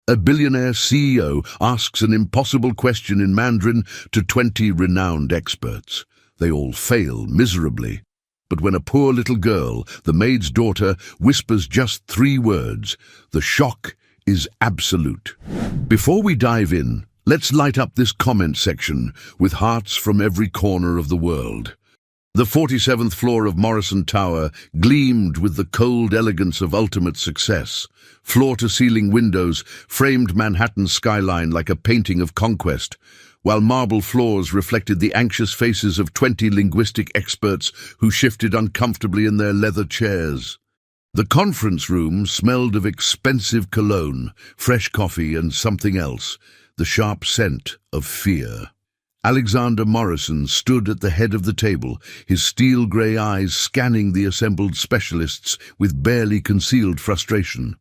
A billionaire CEO asks an impossible question in Mandarin to 20 renowned experts. They all fail miserably. But when a poor little girl, the maid's daughter, whispers just 3 words, the shock is absolute. Before we dive in, let's light up this comment section with hearts from every corner of the world. The 47th floor of Morrison Tower gleamed with the cold elegance of ultimate success. Floor-to-ceiling windows framed Manhattan's skyline like a painting of conquest, while marble floors reflected the anxious faces of 20 linguistic experts who shifted uncomfortably in their leather chairs. The conference room smelled of expensive cologne, fresh coffee, and something else, the sharp scent of fear. Alexander Morrison stood at the head of the table, his steel-grey eyes scanning the assembled specialists with barely concealed frustration.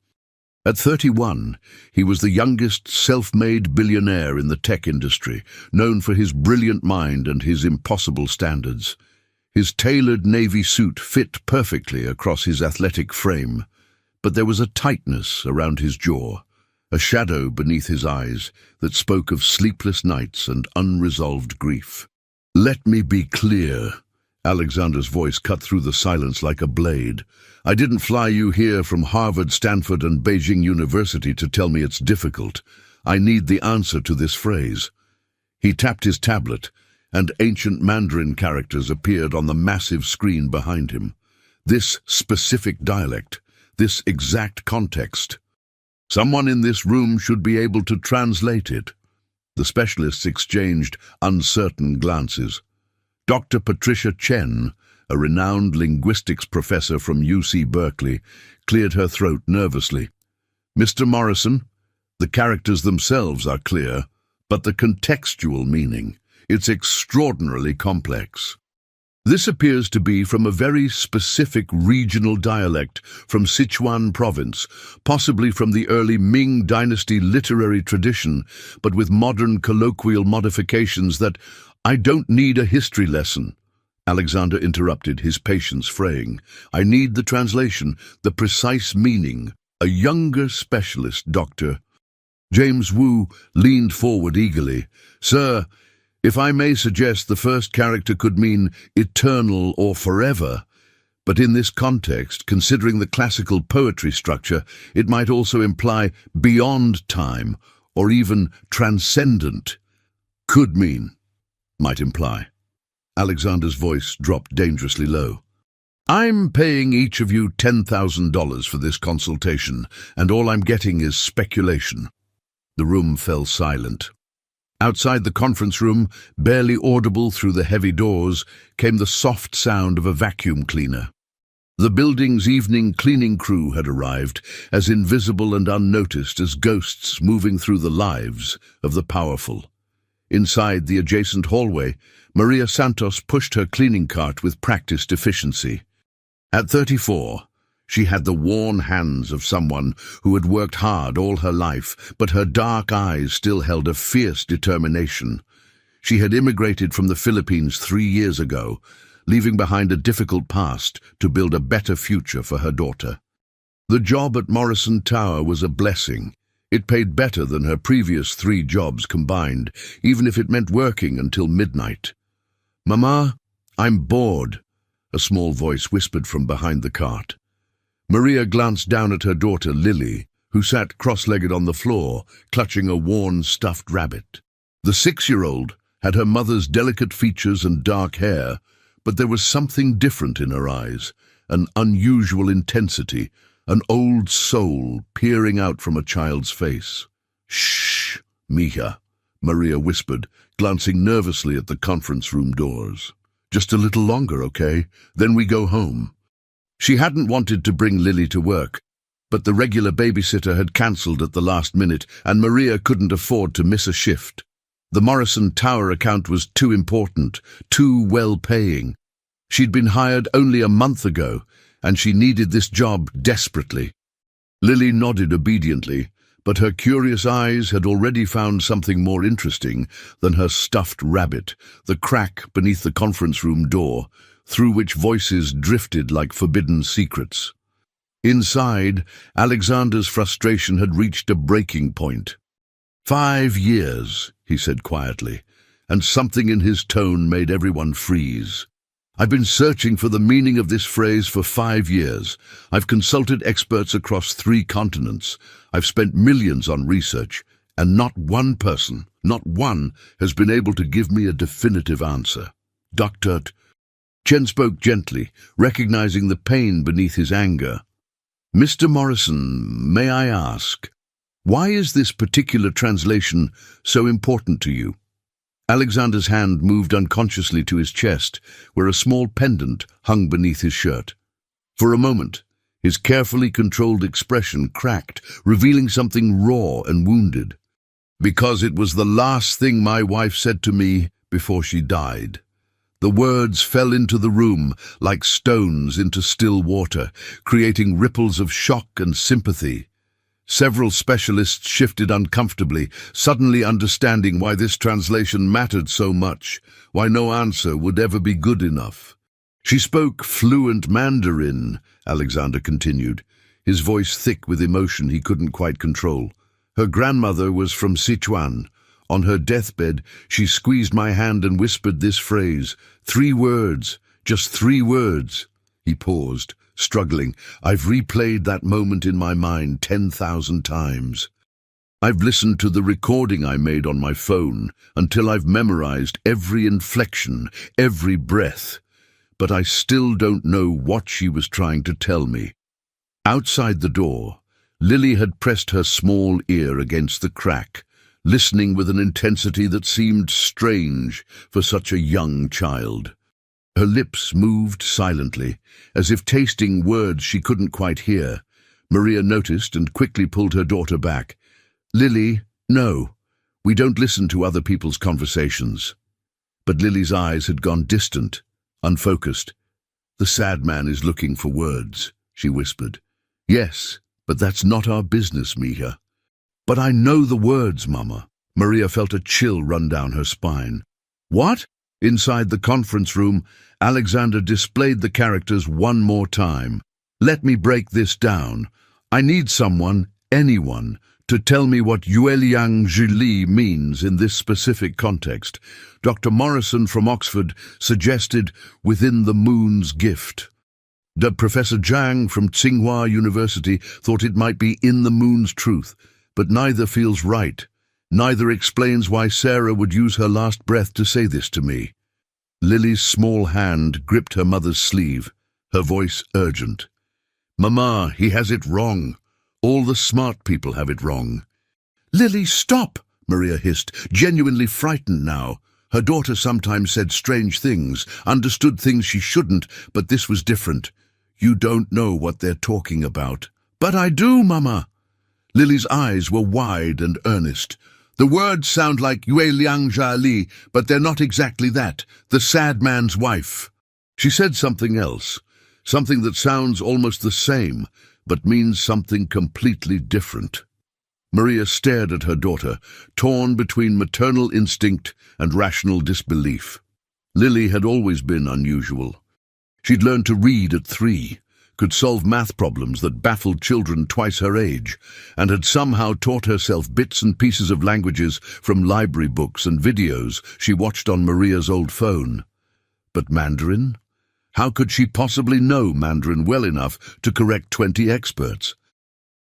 At 31, he was the youngest self-made billionaire in the tech industry, known for his brilliant mind and his impossible standards. His tailored navy suit fit perfectly across his athletic frame, but there was a tightness around his jaw, a shadow beneath his eyes that spoke of sleepless nights and unresolved grief. "Let me be clear." Alexander's voice cut through the silence like a blade. "I didn't fly you here from Harvard, Stanford, and Beijing University to tell me it's difficult. I need the answer to this phrase." He tapped his tablet, and ancient Mandarin characters appeared on the massive screen behind him. This specific dialect, this exact context. Someone in this room should be able to translate it. The specialists exchanged uncertain glances. Dr. Patricia Chen, a renowned linguistics professor from UC Berkeley, cleared her throat nervously. "Mr. Morrison, the characters themselves are clear, but the contextual meaning, it's extraordinarily complex. This appears to be from a very specific regional dialect from Sichuan province, possibly from the early Ming dynasty literary tradition, but with modern colloquial modifications that I don't need a history lesson." Alexander interrupted, his patience fraying. "I need the translation, the precise meaning. A younger specialist, Doctor." James Wu leaned forward eagerly. "Sir, if I may suggest, the first character could mean eternal or forever, but in this context, considering the classical poetry structure, it might also imply beyond time or even transcendent. Could mean, might imply." Alexander's voice dropped dangerously low. "I'm paying each of you $10,000 for this consultation, and all I'm getting is speculation." The room fell silent. Outside the conference room, barely audible through the heavy doors, came the soft sound of a vacuum cleaner. The building's evening cleaning crew had arrived, as invisible and unnoticed as ghosts moving through the lives of the powerful. Inside the adjacent hallway, Maria Santos pushed her cleaning cart with practiced efficiency. At 34, she had the worn hands of someone who had worked hard all her life, but her dark eyes still held a fierce determination. She had immigrated from the Philippines 3 years ago, leaving behind a difficult past to build a better future for her daughter. The job at Morrison Tower was a blessing. It paid better than her previous 3 jobs combined, even if it meant working until midnight. "Mama, I'm bored," a small voice whispered from behind the cart. Maria glanced down at her daughter, Lily, who sat cross-legged on the floor, clutching a worn stuffed rabbit. The 6-year-old had her mother's delicate features and dark hair, but there was something different in her eyes, an unusual intensity, an old soul peering out from a child's face. "Shh, Mija," Maria whispered, glancing nervously at the conference room doors. "Just a little longer, okay? Then we go home." She hadn't wanted to bring Lily to work, but the regular babysitter had cancelled at the last minute, and Maria couldn't afford to miss a shift. The Morrison Tower account was too important, too well-paying. She'd been hired only a month ago, and she needed this job desperately. Lily nodded obediently, but her curious eyes had already found something more interesting than her stuffed rabbit, the crack beneath the conference room door, through which voices drifted like forbidden secrets. Inside, Alexander's frustration had reached a breaking point. 5 years, he said quietly, and something in his tone made everyone freeze. I've been searching for the meaning of this phrase for 5 years. I've consulted experts across 3 continents. I've spent millions on research, and not one person, not one, has been able to give me a definitive answer. Dr. Chen spoke gently, recognizing the pain beneath his anger. Mr. Morrison, may I ask, why is this particular translation so important to you? Alexander's hand moved unconsciously to his chest, where a small pendant hung beneath his shirt. For a moment, his carefully controlled expression cracked, revealing something raw and wounded. Because it was the last thing my wife said to me before she died. The words fell into the room like stones into still water, creating ripples of shock and sympathy. Several specialists shifted uncomfortably, suddenly understanding why this translation mattered so much, why no answer would ever be good enough. She spoke fluent Mandarin, Alexander continued, his voice thick with emotion he couldn't quite control. Her grandmother was from Sichuan. On her deathbed, she squeezed my hand and whispered this phrase. 3 words, just 3 words. He paused, struggling. I've replayed that moment in my mind 10,000 times. I've listened to the recording I made on my phone until I've memorized every inflection, every breath. But I still don't know what she was trying to tell me. Outside the door, Lily had pressed her small ear against the crack, listening with an intensity that seemed strange for such a young child. Her lips moved silently, as if tasting words she couldn't quite hear. Maria noticed and quickly pulled her daughter back. Lily, no, we don't listen to other people's conversations. But Lily's eyes had gone distant, unfocused. The sad man is looking for words, she whispered. Yes, but that's not our business, Mija. But I know the words, Mama. Maria felt a chill run down her spine. What? Inside the conference room, Alexander displayed the characters one more time. Let me break this down. I need someone, anyone, to tell me what Yueliang Zhili means in this specific context. Dr. Morrison from Oxford suggested within the moon's gift. Professor Zhang from Tsinghua University thought it might be in the moon's truth, but neither feels right. Neither explains why Sarah would use her last breath to say this to me. Lily's small hand gripped her mother's sleeve, her voice urgent. Mama, he has it wrong. All the smart people have it wrong. Lily, stop, Maria hissed, genuinely frightened now. Her daughter sometimes said strange things, understood things she shouldn't, but this was different. You don't know what they're talking about. But I do, Mama. Lily's eyes were wide and earnest. The words sound like Yue Liang Jia Li, but they're not exactly that. The sad man's wife. She said something else, something that sounds almost the same, but means something completely different. Maria stared at her daughter, torn between maternal instinct and rational disbelief. Lily had always been unusual. She'd learned to read at 3, could solve math problems that baffled children twice her age, and had somehow taught herself bits and pieces of languages from library books and videos she watched on Maria's old phone. But Mandarin? How could she possibly know Mandarin well enough to correct 20 experts?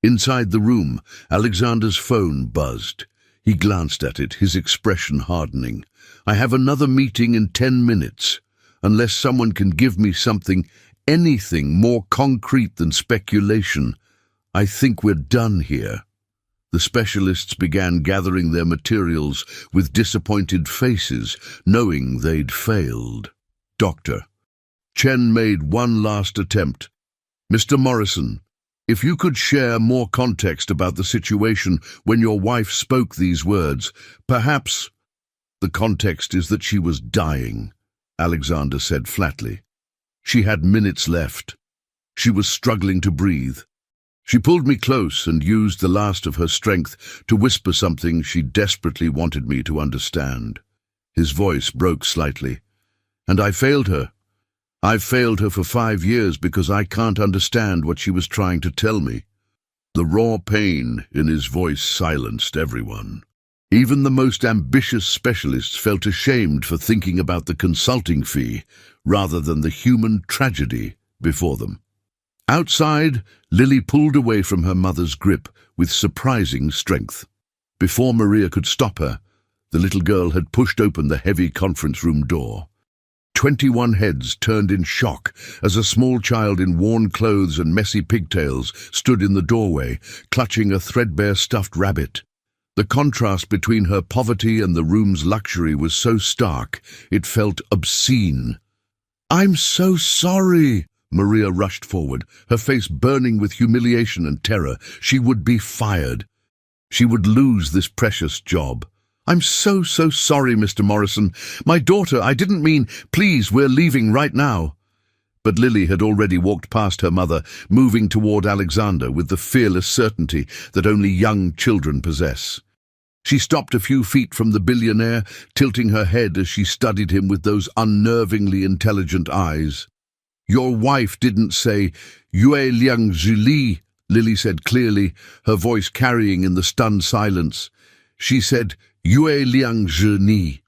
Inside the room, Alexander's phone buzzed. He glanced at it, his expression hardening. I have another meeting in 10 minutes. Unless someone can give me something, anything more concrete than speculation, I think we're done here. The specialists began gathering their materials with disappointed faces, knowing they'd failed. Doctor. Chen made one last attempt. Mr. Morrison, if you could share more context about the situation when your wife spoke these words, perhaps... The context is that she was dying, Alexander said flatly. She had minutes left. She was struggling to breathe. She pulled me close and used the last of her strength to whisper something she desperately wanted me to understand. His voice broke slightly. And I failed her. I've failed her for 5 years because I can't understand what she was trying to tell me." The raw pain in his voice silenced everyone. Even the most ambitious specialists felt ashamed for thinking about the consulting fee rather than the human tragedy before them. Outside, Lily pulled away from her mother's grip with surprising strength. Before Maria could stop her, the little girl had pushed open the heavy conference room door. 21 heads turned in shock as a small child in worn clothes and messy pigtails stood in the doorway, clutching a threadbare stuffed rabbit. The contrast between her poverty and the room's luxury was so stark, it felt obscene. "I'm so sorry!" Maria rushed forward, her face burning with humiliation and terror. She would be fired. She would lose this precious job. "I'm so sorry, Mr. Morrison. My daughter, I didn't mean, please, we're leaving right now." But Lily had already walked past her mother, moving toward Alexander with the fearless certainty that only young children possess. She stopped a few feet from the billionaire, tilting her head as she studied him with those unnervingly intelligent eyes. "Your wife didn't say, 'Yue Liang Zhili,'" Lily said clearly, her voice carrying in the stunned silence. She said, "Yue Liang Zhini."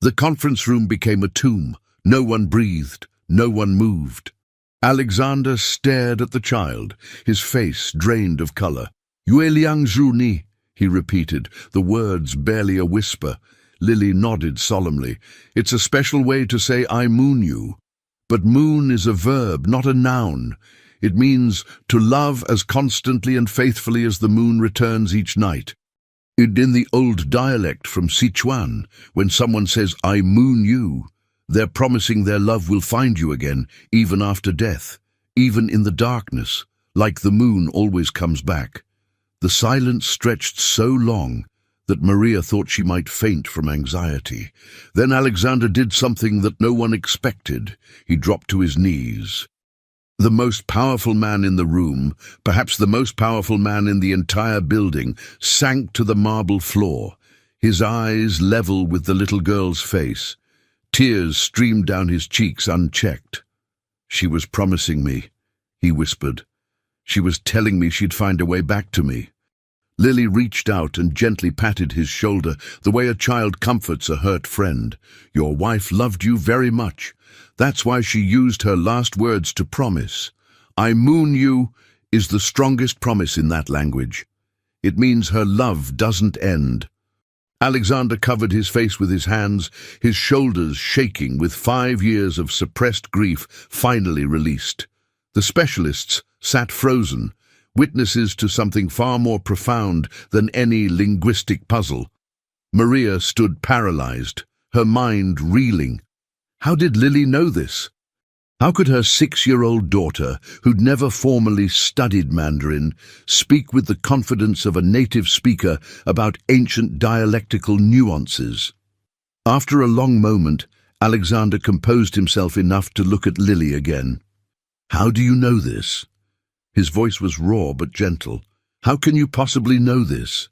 The conference room became a tomb. No one breathed, no one moved. Alexander stared at the child, his face drained of color. "Yue Liang Zhuni," he repeated, the words barely a whisper. Lily nodded solemnly. "It's a special way to say I moon you. But moon is a verb, not a noun. It means to love as constantly and faithfully as the moon returns each night. In the old dialect from Sichuan, when someone says, 'I moon you,' they're promising their love will find you again, even after death, even in the darkness, like the moon always comes back." The silence stretched so long that Maria thought she might faint from anxiety. Then Alexander did something that no one expected. He dropped to his knees. The most powerful man in the room, perhaps the most powerful man in the entire building, sank to the marble floor, his eyes level with the little girl's face. Tears streamed down his cheeks unchecked. "She was promising me," he whispered. "She was telling me she'd find a way back to me." Lily reached out and gently patted his shoulder, the way a child comforts a hurt friend. "Your wife loved you very much. That's why she used her last words to promise. 'I moon you' is the strongest promise in that language. It means her love doesn't end." Alexander covered his face with his hands, his shoulders shaking with 5 years of suppressed grief finally released. The specialists sat frozen, witnesses to something far more profound than any linguistic puzzle. Maria stood paralyzed, her mind reeling. How did Lily know this? How could her 6-year-old daughter, who'd never formally studied Mandarin, speak with the confidence of a native speaker about ancient dialectical nuances? After a long moment, Alexander composed himself enough to look at Lily again. "How do you know this?" His voice was raw but gentle. "How can you possibly know this?"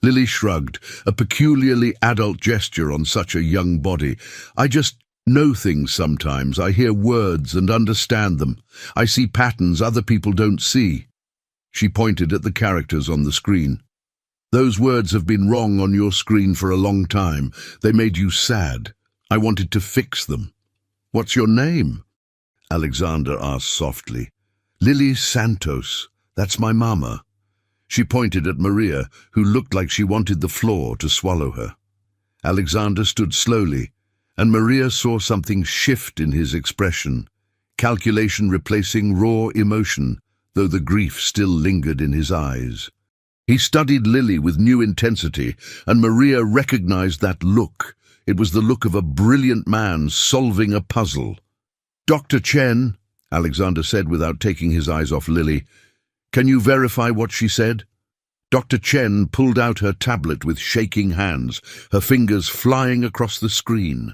Lily shrugged, a peculiarly adult gesture on such a young body. "I just know things sometimes. I hear words and understand them. I see patterns other people don't see." She pointed at the characters on the screen. "Those words have been wrong on your screen for a long time. They made you sad. I wanted to fix them." "What's your name?" Alexander asked softly. "Lily Santos. That's my mama." She pointed at Maria, who looked like she wanted the floor to swallow her. Alexander stood slowly, and Maria saw something shift in his expression, calculation replacing raw emotion, though the grief still lingered in his eyes. He studied Lily with new intensity, and Maria recognized that look. It was the look of a brilliant man solving a puzzle. "Dr. Chen," Alexander said without taking his eyes off Lily, "can you verify what she said?" Dr. Chen pulled out her tablet with shaking hands, her fingers flying across the screen.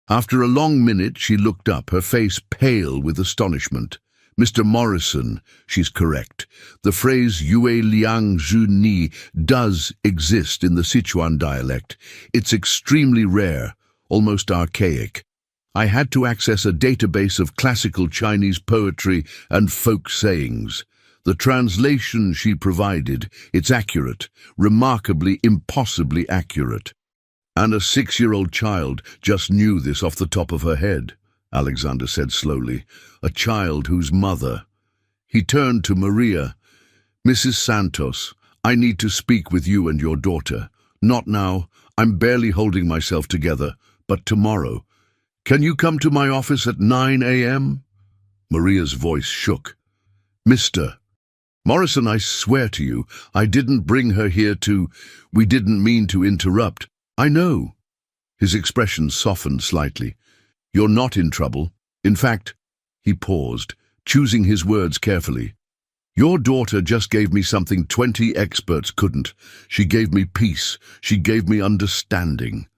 After a long minute, she looked up, her face pale with astonishment. "Mr. Morrison, she's correct. The phrase Yue Liang Zhu Ni does exist in the Sichuan dialect. It's extremely rare, almost archaic. I had to access a database of classical Chinese poetry and folk sayings. The translation she provided, it's accurate, remarkably, impossibly accurate. And a 6-year-old child just knew this off the top of her head, Alexander said slowly. A child whose mother. He turned to Maria. Mrs. Santos, I need to speak with you and your daughter. Not now, I'm barely holding myself together, but tomorrow. Can you come to my office at 9 a.m.? Maria's voice shook. Mr. Morrison, I swear to you, I didn't bring her here to... We didn't mean to interrupt. I know. His expression softened slightly. You're not in trouble. In fact, he paused, choosing his words carefully. Your daughter just gave me something 20 experts couldn't. She gave me peace. She gave me understanding.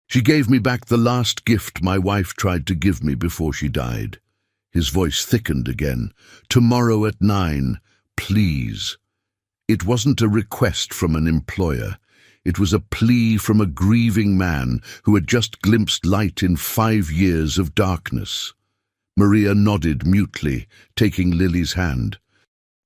She gave me back the last gift my wife tried to give me before she died. His voice thickened again. Tomorrow at 9, please. It wasn't a request from an employer. It was a plea from a grieving man who had just glimpsed light in 5 years of darkness. Maria nodded mutely, taking Lily's hand.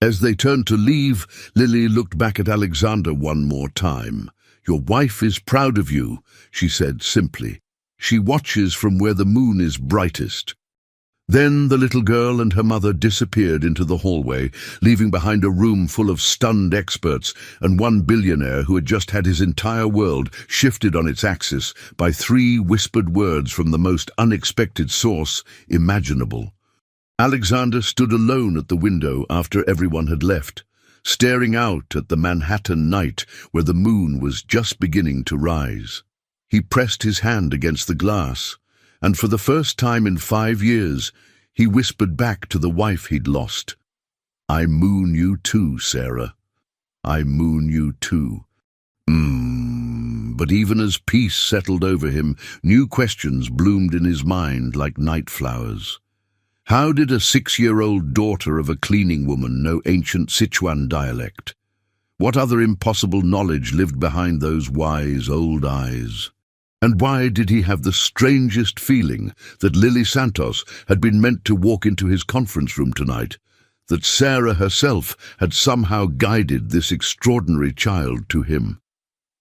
As they turned to leave, Lily looked back at Alexander one more time. Your wife is proud of you, she said simply. She watches from where the moon is brightest. Then the little girl and her mother disappeared into the hallway, leaving behind a room full of stunned experts and one billionaire who had just had his entire world shifted on its axis by 3 whispered words from the most unexpected source imaginable. Alexander stood alone at the window after everyone had left, staring out at the Manhattan night where the moon was just beginning to rise. He pressed his hand against the glass, and for the first time in 5 years, he whispered back to the wife he'd lost. I moon you too, Sarah. I moon you too. But even as peace settled over him, new questions bloomed in his mind like night flowers. How did a 6-year-old daughter of a cleaning woman know ancient Sichuan dialect? What other impossible knowledge lived behind those wise old eyes? And why did he have the strangest feeling that Lily Santos had been meant to walk into his conference room tonight, that Sarah herself had somehow guided this extraordinary child to him?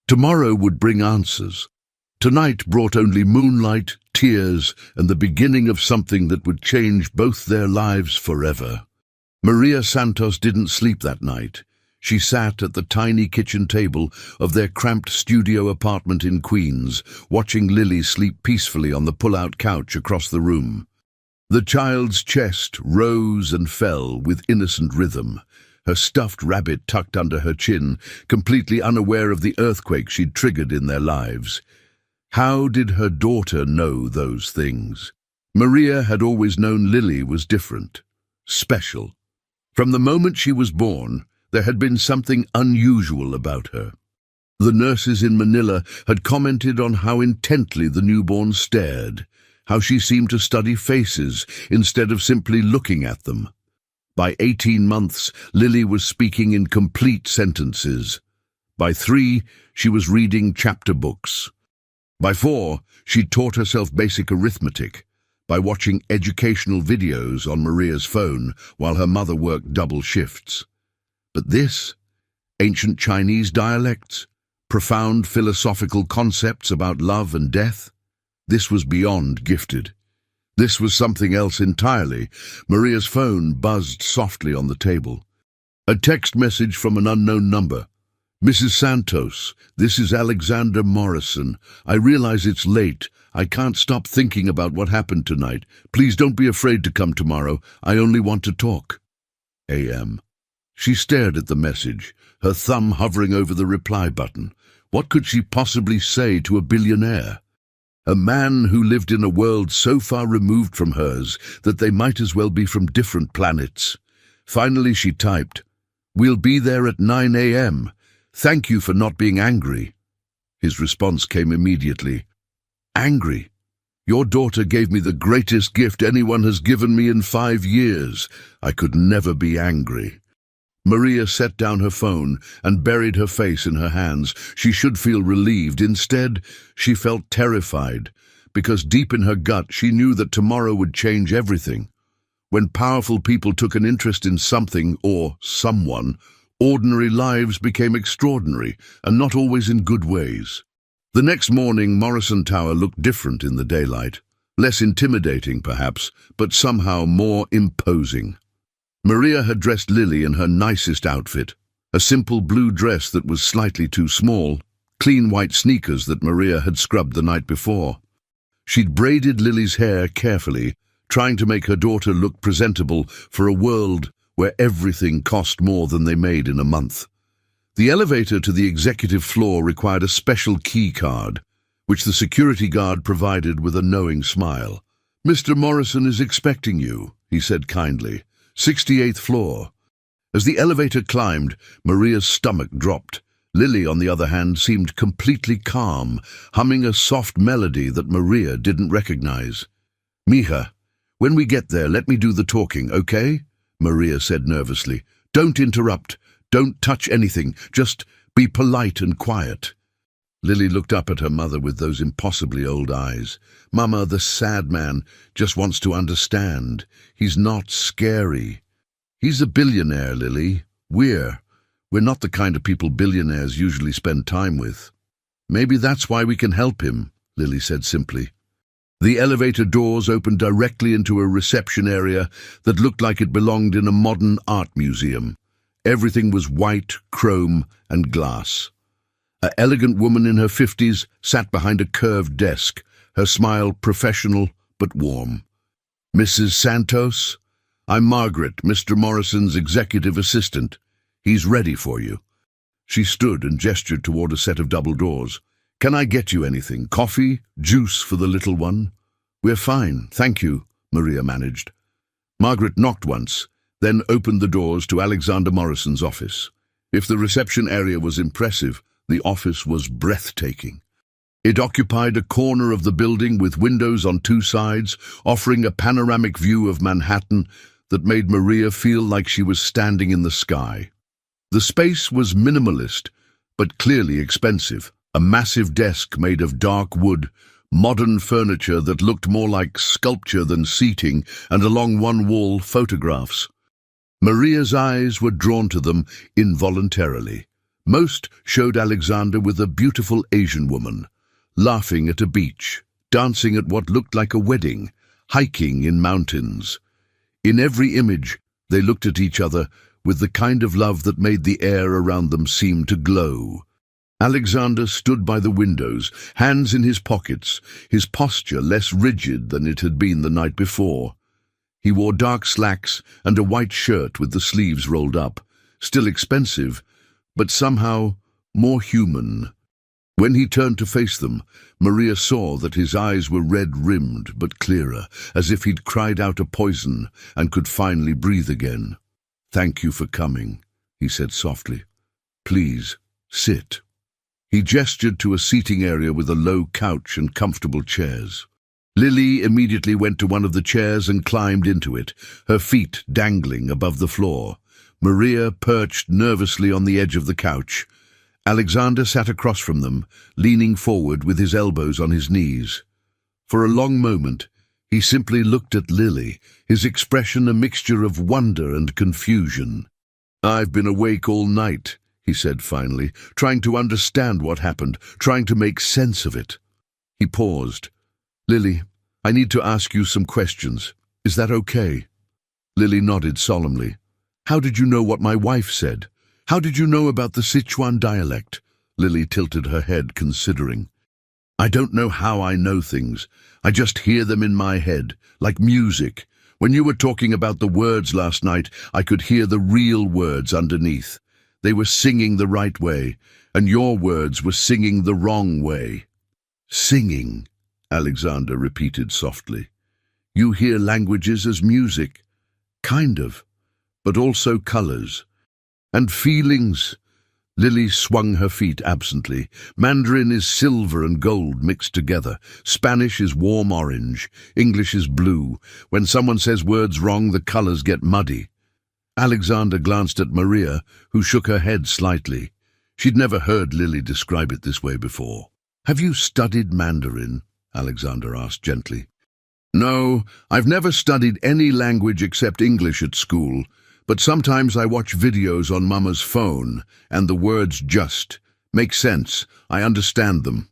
Tomorrow would bring answers. Tonight brought only moonlight, tears, and the beginning of something that would change both their lives forever. Maria Santos didn't sleep that night. She sat at the tiny kitchen table of their cramped studio apartment in Queens, watching Lily sleep peacefully on the pull-out couch across the room. The child's chest rose and fell with innocent rhythm, her stuffed rabbit tucked under her chin, completely unaware of the earthquake she'd triggered in their lives. How did her daughter know those things? Maria had always known Lily was different, special. From the moment she was born, there had been something unusual about her. The nurses in Manila had commented on how intently the newborn stared, how she seemed to study faces instead of simply looking at them. By 18 months, Lily was speaking in complete sentences. By 3, she was reading chapter books. By 4, she taught herself basic arithmetic by watching educational videos on Maria's phone while her mother worked double shifts. But this, ancient Chinese dialects, profound philosophical concepts about love and death, this was beyond gifted. This was something else entirely. Maria's phone buzzed softly on the table. A text message from an unknown number. Mrs. Santos, this is Alexander Morrison. I realize it's late. I can't stop thinking about what happened tonight. Please don't be afraid to come tomorrow. I only want to talk. A.M. She stared at the message, her thumb hovering over the reply button. What could she possibly say to a billionaire? A man who lived in a world so far removed from hers that they might as well be from different planets. Finally she typed, We'll be there at 9 a.m. Thank you for not being angry. His response came immediately. Angry? Your daughter gave me the greatest gift anyone has given me in 5 years. I could never be angry. Maria set down her phone and buried her face in her hands. She should feel relieved. Instead, she felt terrified, because deep in her gut she knew that tomorrow would change everything. When powerful people took an interest in something or someone, ordinary lives became extraordinary, and not always in good ways. The next morning, Morrison Tower looked different in the daylight. Less intimidating, perhaps, but somehow more imposing. Maria had dressed Lily in her nicest outfit, a simple blue dress that was slightly too small, clean white sneakers that Maria had scrubbed the night before. She'd braided Lily's hair carefully, trying to make her daughter look presentable for a world where everything cost more than they made in a month. The elevator to the executive floor required a special key card, which the security guard provided with a knowing smile. "Mr. Morrison is expecting you," he said kindly. 68th floor. As the elevator climbed, Maria's stomach dropped. Lily, on the other hand, seemed completely calm, humming a soft melody that Maria didn't recognize. "Mija, when we get there, let me do the talking, okay?" Maria said nervously. "Don't interrupt. Don't touch anything. Just be polite and quiet." Lily looked up at her mother with those impossibly old eyes. "Mama, the sad man just wants to understand. He's not scary." "He's a billionaire, Lily. We're not the kind of people billionaires usually spend time with." "Maybe that's why we can help him," Lily said simply. The elevator doors opened directly into a reception area that looked like it belonged in a modern art museum. Everything was white, chrome, and glass. An elegant woman in her 50s sat behind a curved desk, her smile professional but warm. "Mrs. Santos? I'm Margaret, Mr. Morrison's executive assistant. He's ready for you." She stood and gestured toward a set of double doors. "Can I get you anything? Coffee? Juice for the little one?" "We're fine, thank you," Maria managed. Margaret knocked once, then opened the doors to Alexander Morrison's office. If the reception area was impressive, the office was breathtaking. It occupied a corner of the building with windows on two sides, offering a panoramic view of Manhattan that made Maria feel like she was standing in the sky. The space was minimalist, but clearly expensive. A massive desk made of dark wood, modern furniture that looked more like sculpture than seating, and along one wall, photographs. Maria's eyes were drawn to them involuntarily. Most showed Alexander with a beautiful Asian woman, laughing at a beach, dancing at what looked like a wedding, hiking in mountains. In every image, they looked at each other with the kind of love that made the air around them seem to glow. Alexander stood by the windows, hands in his pockets, his posture less rigid than it had been the night before. He wore dark slacks and a white shirt with the sleeves rolled up, still expensive, but somehow more human. When he turned to face them, Maria saw that his eyes were red-rimmed but clearer, as if he'd cried out a poison and could finally breathe again. "Thank you for coming," he said softly. "Please, sit." He gestured to a seating area with a low couch and comfortable chairs. Lily immediately went to one of the chairs and climbed into it, her feet dangling above the floor. Maria perched nervously on the edge of the couch. Alexander sat across from them, leaning forward with his elbows on his knees. For a long moment, he simply looked at Lily, his expression a mixture of wonder and confusion. "I've been awake all night," he said finally, trying to understand what happened, trying to make sense of it. He paused. "Lily, I need to ask you some questions. Is that okay?" Lily nodded solemnly. "How did you know what my wife said? How did you know about the Sichuan dialect?" Lily tilted her head, considering. "I don't know how I know things. I just hear them in my head, like music. When you were talking about the words last night, I could hear the real words underneath. They were singing the right way, and your words were singing the wrong way." "Singing," Alexander repeated softly. "You hear languages as music, kind of, but also colors. And feelings." Lily swung her feet absently. "Mandarin is silver and gold mixed together. Spanish is warm orange. English is blue. When someone says words wrong, the colors get muddy." Alexander glanced at Maria, who shook her head slightly. She'd never heard Lily describe it this way before. "Have you studied Mandarin?" Alexander asked gently. No, I've never studied any language except English at school, but sometimes I watch videos on Mama's phone, and the words just make sense. I understand them.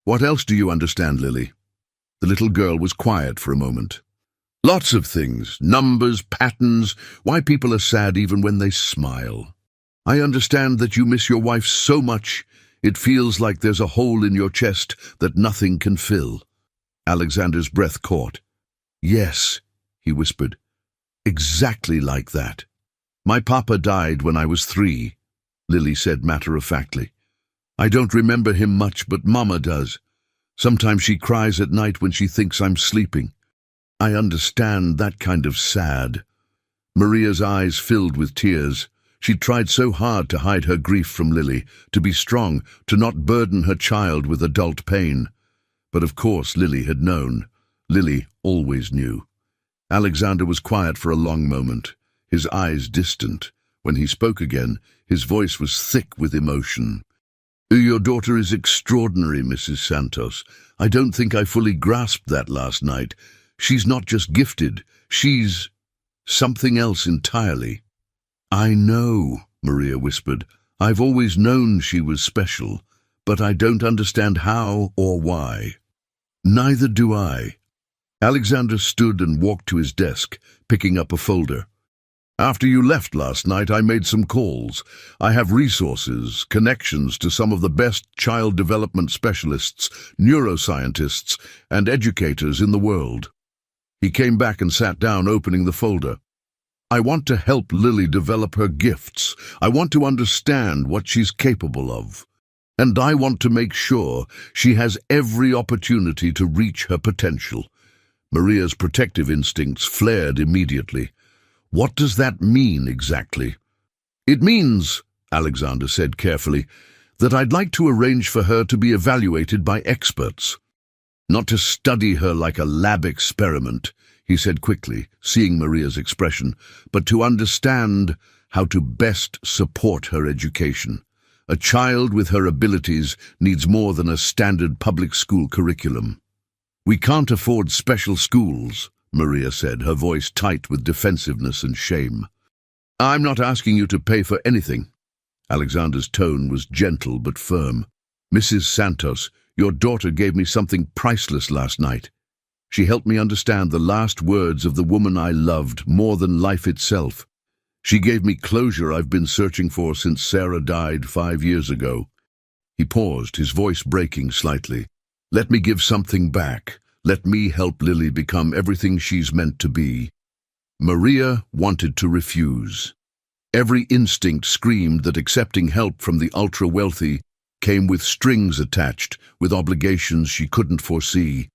What else do you understand, Lily? The little girl was quiet for a moment. Lots of things, numbers, patterns, why people are sad even when they smile. I understand that you miss your wife so much, it feels like there's a hole in your chest that nothing can fill. Alexander's breath caught. Yes, he whispered. Exactly like that. My papa died when I was 3, Lily said matter-of-factly. I don't remember him much, but Mama does. Sometimes she cries at night when she thinks I'm sleeping. I understand that kind of sad. Maria's eyes filled with tears. She tried so hard to hide her grief from Lily, to be strong, to not burden her child with adult pain. But of course Lily had known. Lily always knew. Alexander was quiet for a long moment, his eyes distant. When he spoke again, his voice was thick with emotion. Your daughter is extraordinary, Mrs. Santos. I don't think I fully grasped that last night. She's not just gifted, she's something else entirely. I know, Maria whispered. I've always known she was special, but I don't understand how or why. Neither do I. Alexander stood and walked to his desk, picking up a folder. After you left last night, I made some calls. I have resources, connections to some of the best child development specialists, neuroscientists, and educators in the world. He came back and sat down, opening the folder. I want to help Lily develop her gifts. I want to understand what she's capable of. And I want to make sure she has every opportunity to reach her potential. Maria's protective instincts flared immediately. What does that mean exactly? It means, Alexander said carefully, that I'd like to arrange for her to be evaluated by experts. Not to study her like a lab experiment, he said quickly, seeing Maria's expression, but to understand how to best support her education. A child with her abilities needs more than a standard public school curriculum. We can't afford special schools, Maria said, her voice tight with defensiveness and shame. I'm not asking you to pay for anything. Alexander's tone was gentle but firm. Mrs. Santos, your daughter gave me something priceless last night. She helped me understand the last words of the woman I loved more than life itself. She gave me closure I've been searching for since Sarah died 5 years ago. He paused, his voice breaking slightly. Let me give something back. Let me help Lily become everything she's meant to be. Maria wanted to refuse. Every instinct screamed that accepting help from the ultra-wealthy came with strings attached, with obligations she couldn't foresee.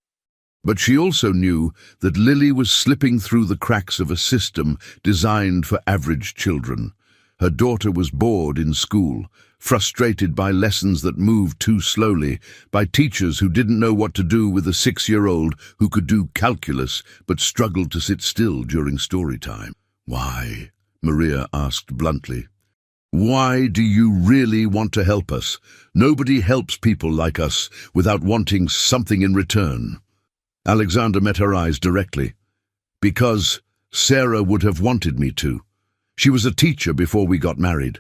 But she also knew that Lily was slipping through the cracks of a system designed for average children. Her daughter was bored in school, frustrated by lessons that moved too slowly, by teachers who didn't know what to do with a 6-year-old who could do calculus but struggled to sit still during story time. Why? Maria asked bluntly. Why do you really want to help us? Nobody helps people like us without wanting something in return. Alexander met her eyes directly. Because Sarah would have wanted me to. She was a teacher before we got married.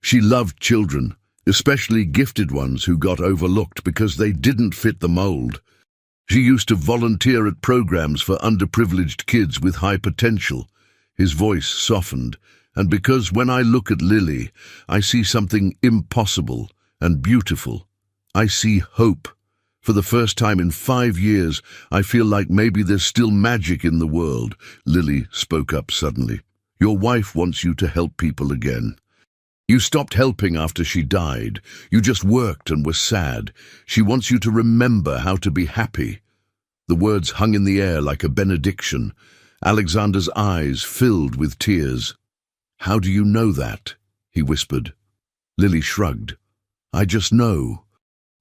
She loved children, especially gifted ones who got overlooked because they didn't fit the mold. She used to volunteer at programs for underprivileged kids with high potential. His voice softened, and because when I look at Lily, I see something impossible and beautiful. I see hope. For the first time in 5 years, I feel like maybe there's still magic in the world. Lily spoke up suddenly. Your wife wants you to help people again. You stopped helping after she died. You just worked and were sad. She wants you to remember how to be happy. The words hung in the air like a benediction. Alexander's eyes filled with tears. How do you know that? He whispered. Lily shrugged. I just know.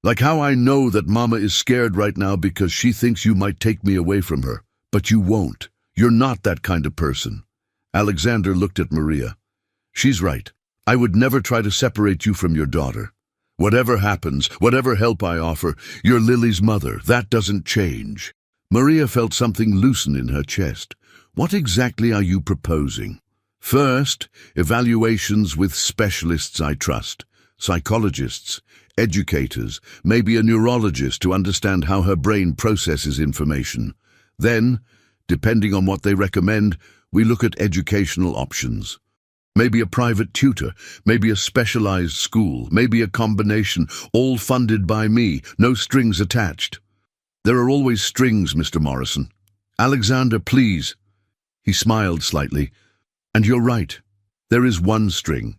Like how I know that Mama is scared right now because she thinks you might take me away from her. But you won't. You're not that kind of person. Alexander looked at Maria. She's right. I would never try to separate you from your daughter. Whatever happens, whatever help I offer, you're Lily's mother. That doesn't change. Maria felt something loosen in her chest. What exactly are you proposing? First, evaluations with specialists I trust, psychologists, educators, maybe a neurologist to understand how her brain processes information. Then, depending on what they recommend, we look at educational options. Maybe a private tutor, maybe a specialized school, maybe a combination, all funded by me, no strings attached. There are always strings, Mr. Morrison. Alexander, please. He smiled slightly. And you're right. There is one string.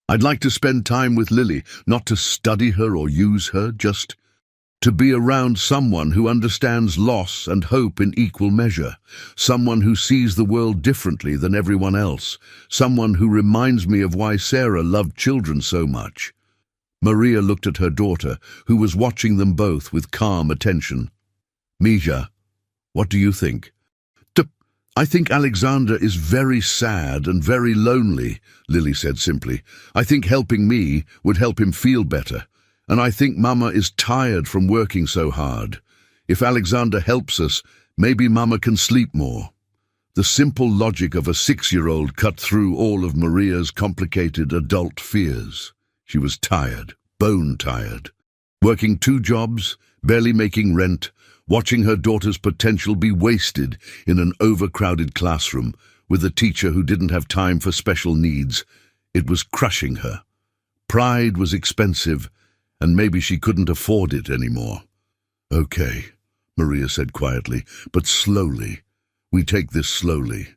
I'd like to spend time with Lily, not to study her or use her, just to be around someone who understands loss and hope in equal measure, someone who sees the world differently than everyone else, someone who reminds me of why Sarah loved children so much. Maria looked at her daughter, who was watching them both with calm attention. Mija, what do you think? I think Alexander is very sad and very lonely, Lily said simply. I think helping me would help him feel better. And I think Mama is tired from working so hard. If Alexander helps us, maybe Mama can sleep more. The simple logic of a 6-year-old cut through all of Maria's complicated adult fears. She was tired, bone tired. Working 2 jobs, barely making rent, watching her daughter's potential be wasted in an overcrowded classroom with a teacher who didn't have time for special needs. It was crushing her. Pride was expensive, and maybe she couldn't afford it anymore. Okay, Maria said quietly, but slowly. We take this slowly.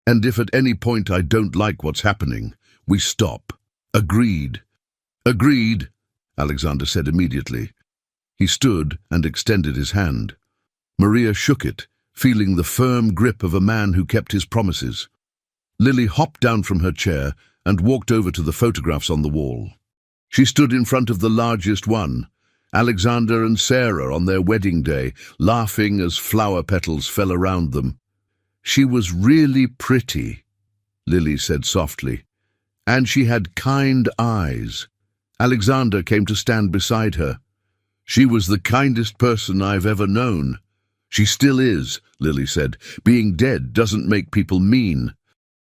And if at any point I don't like what's happening, we stop. Agreed. Agreed, Alexander said immediately. He stood and extended his hand. Maria shook it, feeling the firm grip of a man who kept his promises. Lily hopped down from her chair and walked over to the photographs on the wall. She stood in front of the largest one, Alexander and Sarah on their wedding day, laughing as flower petals fell around them. She was really pretty, Lily said softly, and she had kind eyes. Alexander came to stand beside her. She was the kindest person I've ever known. She still is, Lily said. Being dead doesn't make people mean.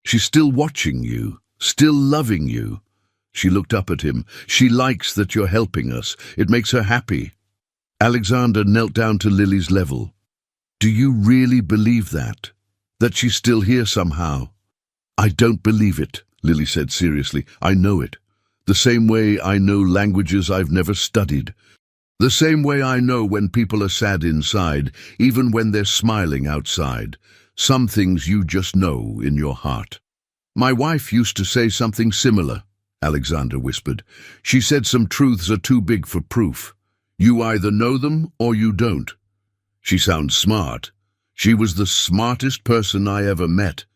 She's still watching you, still loving you. She looked up at him. She likes that you're helping us. It makes her happy. Alexander knelt down to Lily's level. Do you really believe that? That she's still here somehow? I don't believe it, Lily said seriously. I know it. The same way I know languages I've never studied. The same way I know when people are sad inside, even when they're smiling outside. Some things you just know in your heart. My wife used to say something similar, Alexander whispered. She said some truths are too big for proof. You either know them or you don't. She sounds smart. She was the smartest person I ever met.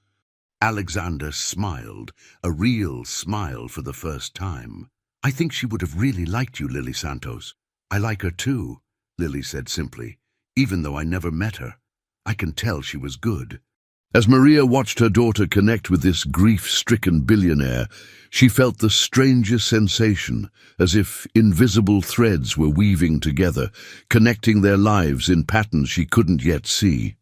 Alexander smiled, a real smile for the first time. I think she would have really liked you, Lily Santos. I like her too, Lily said simply. Even though I never met her, I can tell she was good. As Maria watched her daughter connect with this grief-stricken billionaire, she felt the strangest sensation, as if invisible threads were weaving together, connecting their lives in patterns she couldn't yet see.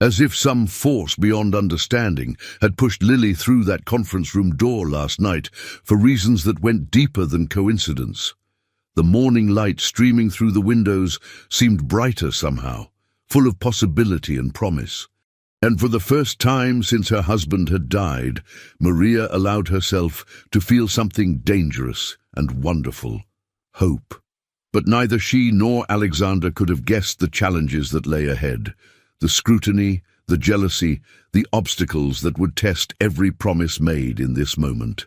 As if some force beyond understanding had pushed Lily through that conference room door last night for reasons that went deeper than coincidence. The morning light streaming through the windows seemed brighter somehow, full of possibility and promise. And for the first time since her husband had died, Maria allowed herself to feel something dangerous and wonderful, hope. But neither she nor Alexander could have guessed the challenges that lay ahead, the scrutiny, the jealousy, the obstacles that would test every promise made in this moment.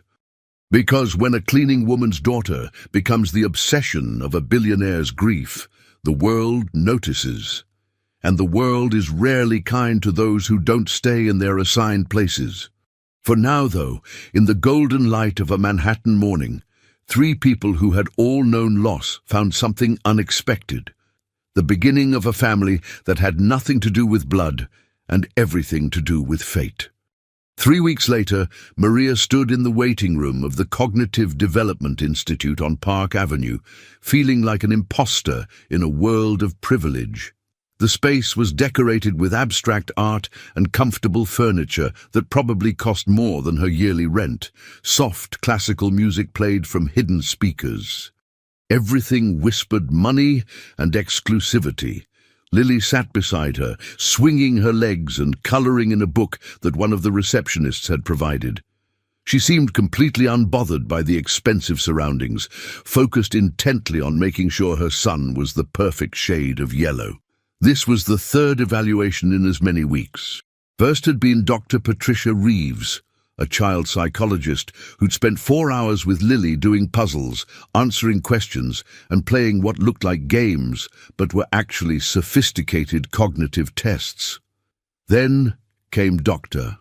Because when a cleaning woman's daughter becomes the obsession of a billionaire's grief, the world notices. And the world is rarely kind to those who don't stay in their assigned places. For now, though, in the golden light of a Manhattan morning, 3 people who had all known loss found something unexpected. The beginning of a family that had nothing to do with blood and everything to do with fate. 3 weeks later, Maria stood in the waiting room of the Cognitive Development Institute on Park Avenue, feeling like an imposter in a world of privilege. The space was decorated with abstract art and comfortable furniture that probably cost more than her yearly rent. Soft classical music played from hidden speakers. Everything whispered money and exclusivity. Lily sat beside her, swinging her legs and coloring in a book that one of the receptionists had provided. She seemed completely unbothered by the expensive surroundings, focused intently on making sure her son was the perfect shade of yellow. This was the third evaluation in as many weeks. First had been Dr. Patricia Reeves, a child psychologist who'd spent 4 hours with Lily doing puzzles, answering questions, and playing what looked like games, but were actually sophisticated cognitive tests. Then came Dr.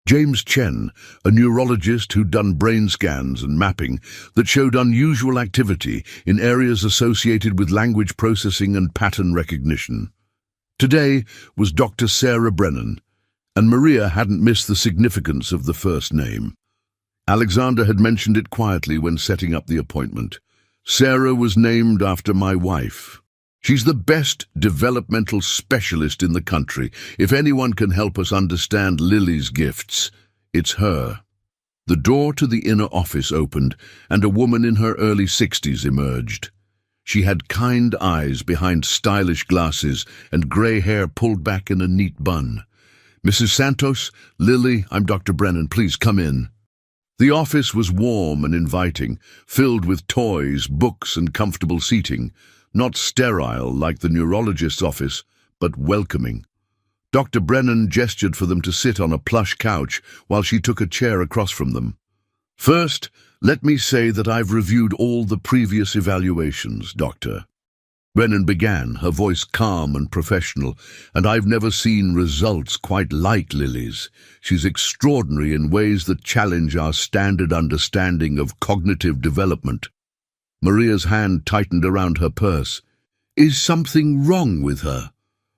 James Chen, a neurologist who'd done brain scans and mapping that showed unusual activity in areas associated with language processing and pattern recognition. Today was Dr. Sarah Brennan, and Maria hadn't missed the significance of the first name. Alexander had mentioned it quietly when setting up the appointment. Sarah was named after my wife. She's the best developmental specialist in the country. If anyone can help us understand Lily's gifts, it's her. The door to the inner office opened, and a woman in her early 60s emerged. She had kind eyes behind stylish glasses and grey hair pulled back in a neat bun. "Mrs. Santos, Lily, I'm Dr. Brennan. Please come in." The office was warm and inviting, filled with toys, books, and comfortable seating. Not sterile like the neurologist's office, but welcoming. Dr. Brennan gestured for them to sit on a plush couch while she took a chair across from them. "First, let me say that I've reviewed all the previous evaluations, Doctor." Brennan began, her voice calm and professional, "and I've never seen results quite like Lily's. She's extraordinary in ways that challenge our standard understanding of cognitive development." Maria's hand tightened around her purse. "Is something wrong with her?"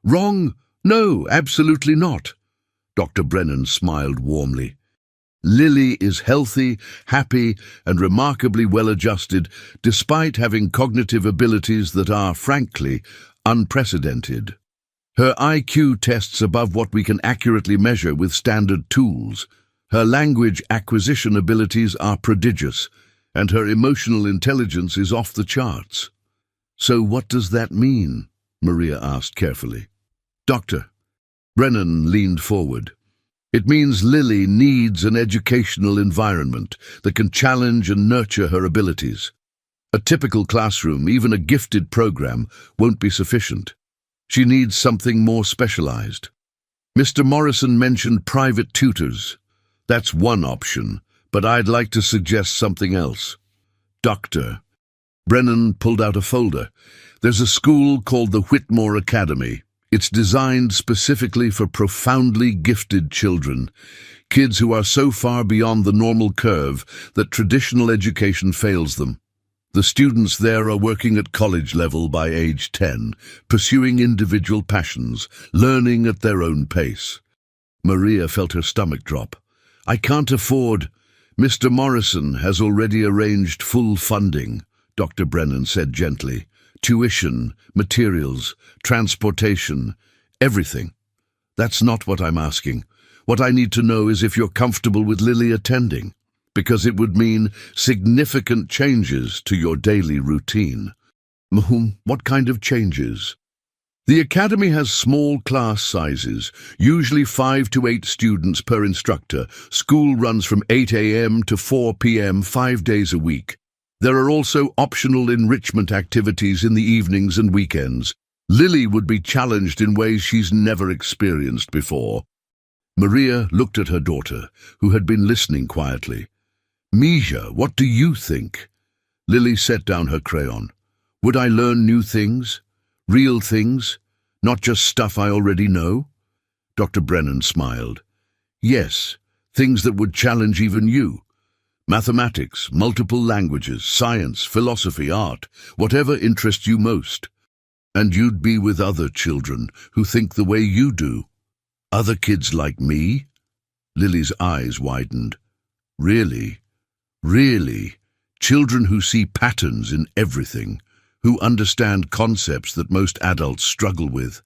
"Wrong? No, absolutely not." Dr. Brennan smiled warmly. "Lily is healthy, happy, and remarkably well-adjusted, despite having cognitive abilities that are, frankly, unprecedented. Her IQ tests above what we can accurately measure with standard tools. Her language acquisition abilities are prodigious, and her emotional intelligence is off the charts." "So what does that mean?" Maria asked carefully. "Doctor." Brennan leaned forward. "It means Lily needs an educational environment that can challenge and nurture her abilities. A typical classroom, even a gifted program, won't be sufficient. She needs something more specialized. Mr. Morrison mentioned private tutors. That's one option, but I'd like to suggest something else." "Doctor." Brennan pulled out a folder. "There's a school called the Whitmore Academy. It's designed specifically for profoundly gifted children, kids who are so far beyond the normal curve that traditional education fails them. The students there are working at college level by age 10, pursuing individual passions, learning at their own pace." Maria felt her stomach drop. "I can't afford—" "Mr. Morrison has already arranged full funding," Dr. Brennan said gently. "Tuition, materials, transportation, everything. That's not what I'm asking. What I need to know is if you're comfortable with Lily attending, because it would mean significant changes to your daily routine." "What kind of changes?" "The academy has small class sizes, usually 5 to 8 students per instructor. School runs from 8 a.m. to 4 p.m. 5 days a week. There are also optional enrichment activities in the evenings and weekends. Lily would be challenged in ways she's never experienced before." Maria looked at her daughter, who had been listening quietly. "Misha, what do you think?" Lily set down her crayon. "Would I learn new things? Real things? Not just stuff I already know?" Dr. Brennan smiled. "Yes, things that would challenge even you. Mathematics, multiple languages, science, philosophy, art, whatever interests you most. And you'd be with other children who think the way you do. Other kids like me?" Lily's eyes widened. Really? Really? Children who see patterns in everything, who understand concepts that most adults struggle with,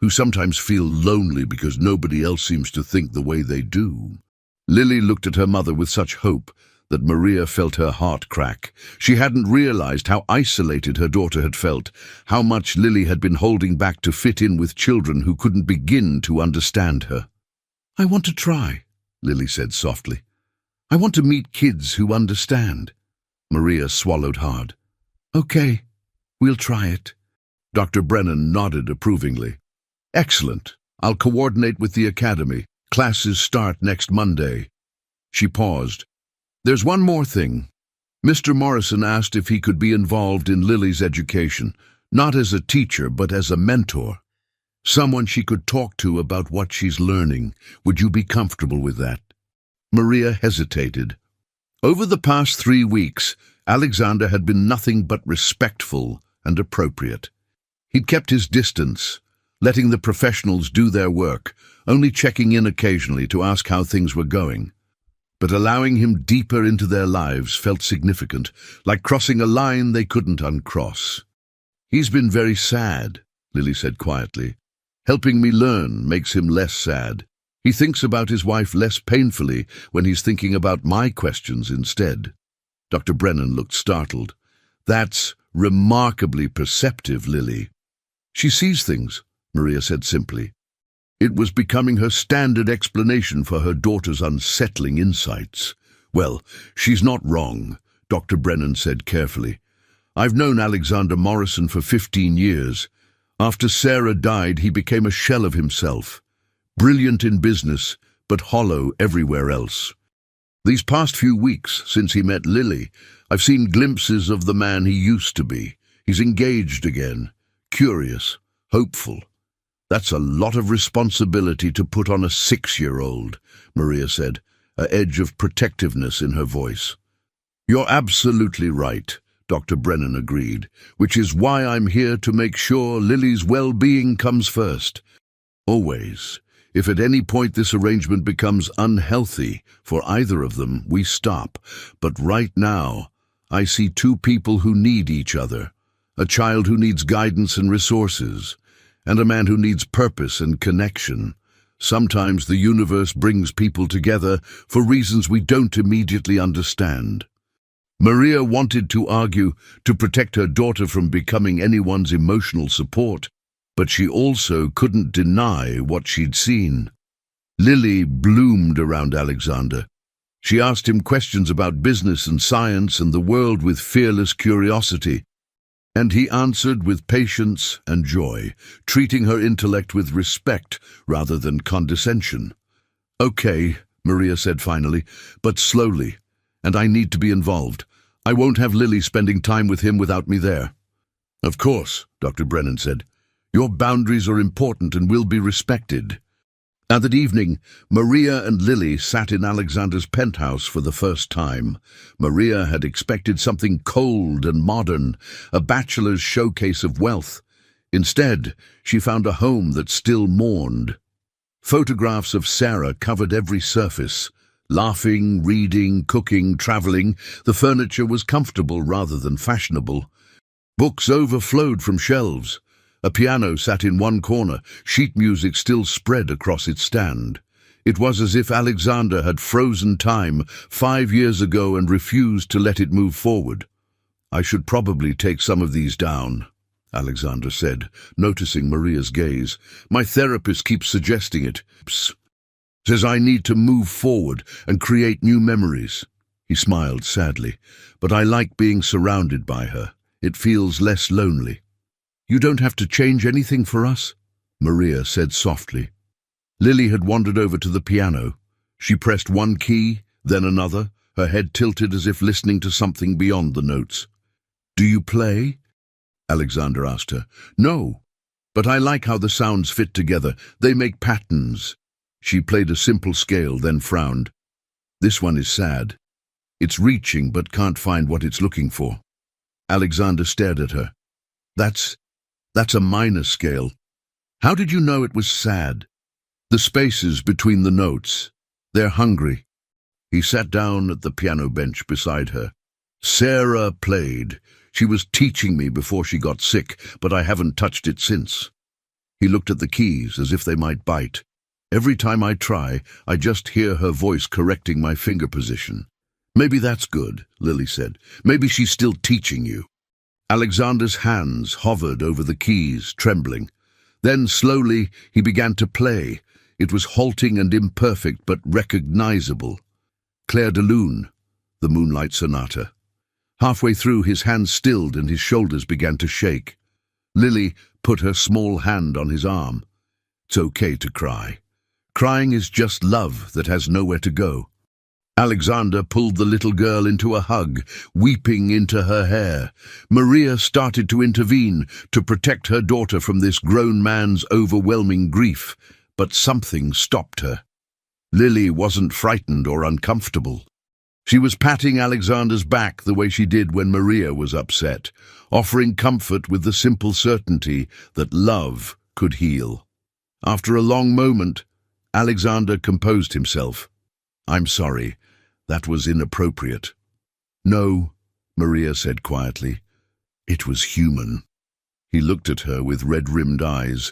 who sometimes feel lonely because nobody else seems to think the way they do. Lily looked at her mother with such hope that Maria felt her heart crack. She hadn't realized how isolated her daughter had felt, how much Lily had been holding back to fit in with children who couldn't begin to understand her. "I want to try," Lily said softly. "I want to meet kids who understand." Maria swallowed hard. "Okay, we'll try it." Dr. Brennan nodded approvingly. "Excellent. I'll coordinate with the academy. Classes start next Monday." She paused. "There's one more thing. Mr. Morrison asked if he could be involved in Lily's education, not as a teacher, but as a mentor. Someone she could talk to about what she's learning. Would you be comfortable with that?" Maria hesitated. Over the past 3 weeks, Alexander had been nothing but respectful and appropriate. He'd kept his distance, letting the professionals do their work, only checking in occasionally to ask how things were going. But allowing him deeper into their lives felt significant, like crossing a line they couldn't uncross. "He's been very sad," Lily said quietly. "Helping me learn makes him less sad. He thinks about his wife less painfully when he's thinking about my questions instead." Dr. Brennan looked startled. "That's remarkably perceptive, Lily." "She sees things," Maria said simply. It was becoming her standard explanation for her daughter's unsettling insights. "Well, she's not wrong," Dr. Brennan said carefully. "I've known Alexander Morrison for 15 years. After Sarah died, he became a shell of himself. Brilliant in business, but hollow everywhere else. These past few weeks, since he met Lily, I've seen glimpses of the man he used to be. He's engaged again, curious, hopeful. That's a lot of responsibility to put on a 6-year-old, Maria said, an edge of protectiveness in her voice. "You're absolutely right," Dr. Brennan agreed, "which is why I'm here to make sure Lily's well-being comes first. Always. If at any point this arrangement becomes unhealthy for either of them, we stop. But right now, I see 2 people who need each other, a child who needs guidance and resources, and a man who needs purpose and connection. Sometimes the universe brings people together for reasons we don't immediately understand." Maria wanted to argue to protect her daughter from becoming anyone's emotional support, but she also couldn't deny what she'd seen. Lily bloomed around Alexander. She asked him questions about business and science and the world with fearless curiosity, and he answered with patience and joy, treating her intellect with respect rather than condescension. "Okay," Maria said finally, "but slowly, and I need to be involved. I won't have Lily spending time with him without me there." "Of course," Dr. Brennan said. "Your boundaries are important and will be respected." And that evening, Maria and Lily sat in Alexander's penthouse for the first time. Maria had expected something cold and modern, a bachelor's showcase of wealth. Instead, she found a home that still mourned. Photographs of Sarah covered every surface. Laughing, reading, cooking, traveling, the furniture was comfortable rather than fashionable. Books overflowed from shelves. A piano sat in one corner, sheet music still spread across its stand. It was as if Alexander had frozen time 5 years ago and refused to let it move forward. "I should probably take some of these down," Alexander said, noticing Maria's gaze. "My therapist keeps suggesting it. Says I need to move forward and create new memories." He smiled sadly. "But I like being surrounded by her. It feels less lonely." "You don't have to change anything for us," Maria said softly. Lily had wandered over to the piano. She pressed one key, then another, her head tilted as if listening to something beyond the notes. "Do you play?" Alexander asked her. "No, but I like how the sounds fit together. They make patterns." She played a simple scale, then frowned. "This one is sad. It's reaching but can't find what it's looking for." Alexander stared at her. That's a minor scale. How did you know it was sad?" "The spaces between the notes. They're hungry. He sat down at the piano bench beside her. Sarah played. She was teaching me before she got sick, but I haven't touched it since. He looked at the keys as if they might bite. Every time I try, I just hear her voice correcting my finger position. Maybe that's good, Lily said. Maybe she's still teaching you. Alexander's hands hovered over the keys, trembling. Then, slowly, he began to play. It was halting and imperfect, but recognizable. Clair de Lune, the Moonlight Sonata. Halfway through, his hands stilled and his shoulders began to shake. Lily put her small hand on his arm. It's okay to cry. Crying is just love that has nowhere to go. Alexander pulled the little girl into a hug, weeping into her hair. Maria started to intervene, to protect her daughter from this grown man's overwhelming grief, but something stopped her. Lily wasn't frightened or uncomfortable. She was patting Alexander's back the way she did when Maria was upset, offering comfort with the simple certainty that love could heal. After a long moment, Alexander composed himself. "I'm sorry. That was inappropriate." "No," Maria said quietly. "It was human." He looked at her with red-rimmed eyes.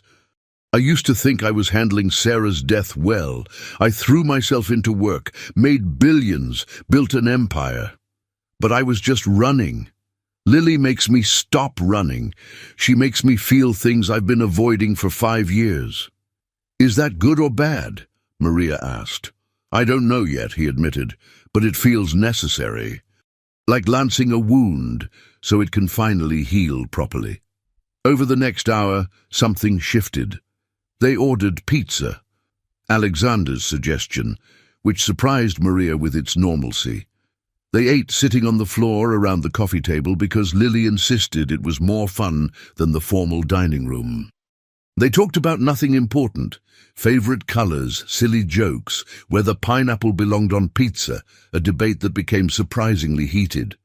"I used to think I was handling Sarah's death well. I threw myself into work, made billions, built an empire. But I was just running. Lily makes me stop running. She makes me feel things I've been avoiding for 5 years. "Is that good or bad?" Maria asked. "I don't know yet," he admitted, "but it feels necessary. Like lancing a wound, so it can finally heal properly." Over the next hour, something shifted. They ordered pizza, Alexander's suggestion, which surprised Maria with its normalcy. They ate sitting on the floor around the coffee table because Lily insisted it was more fun than the formal dining room. They talked about nothing important, favorite colors, silly jokes, whether pineapple belonged on pizza, a debate that became surprisingly heated.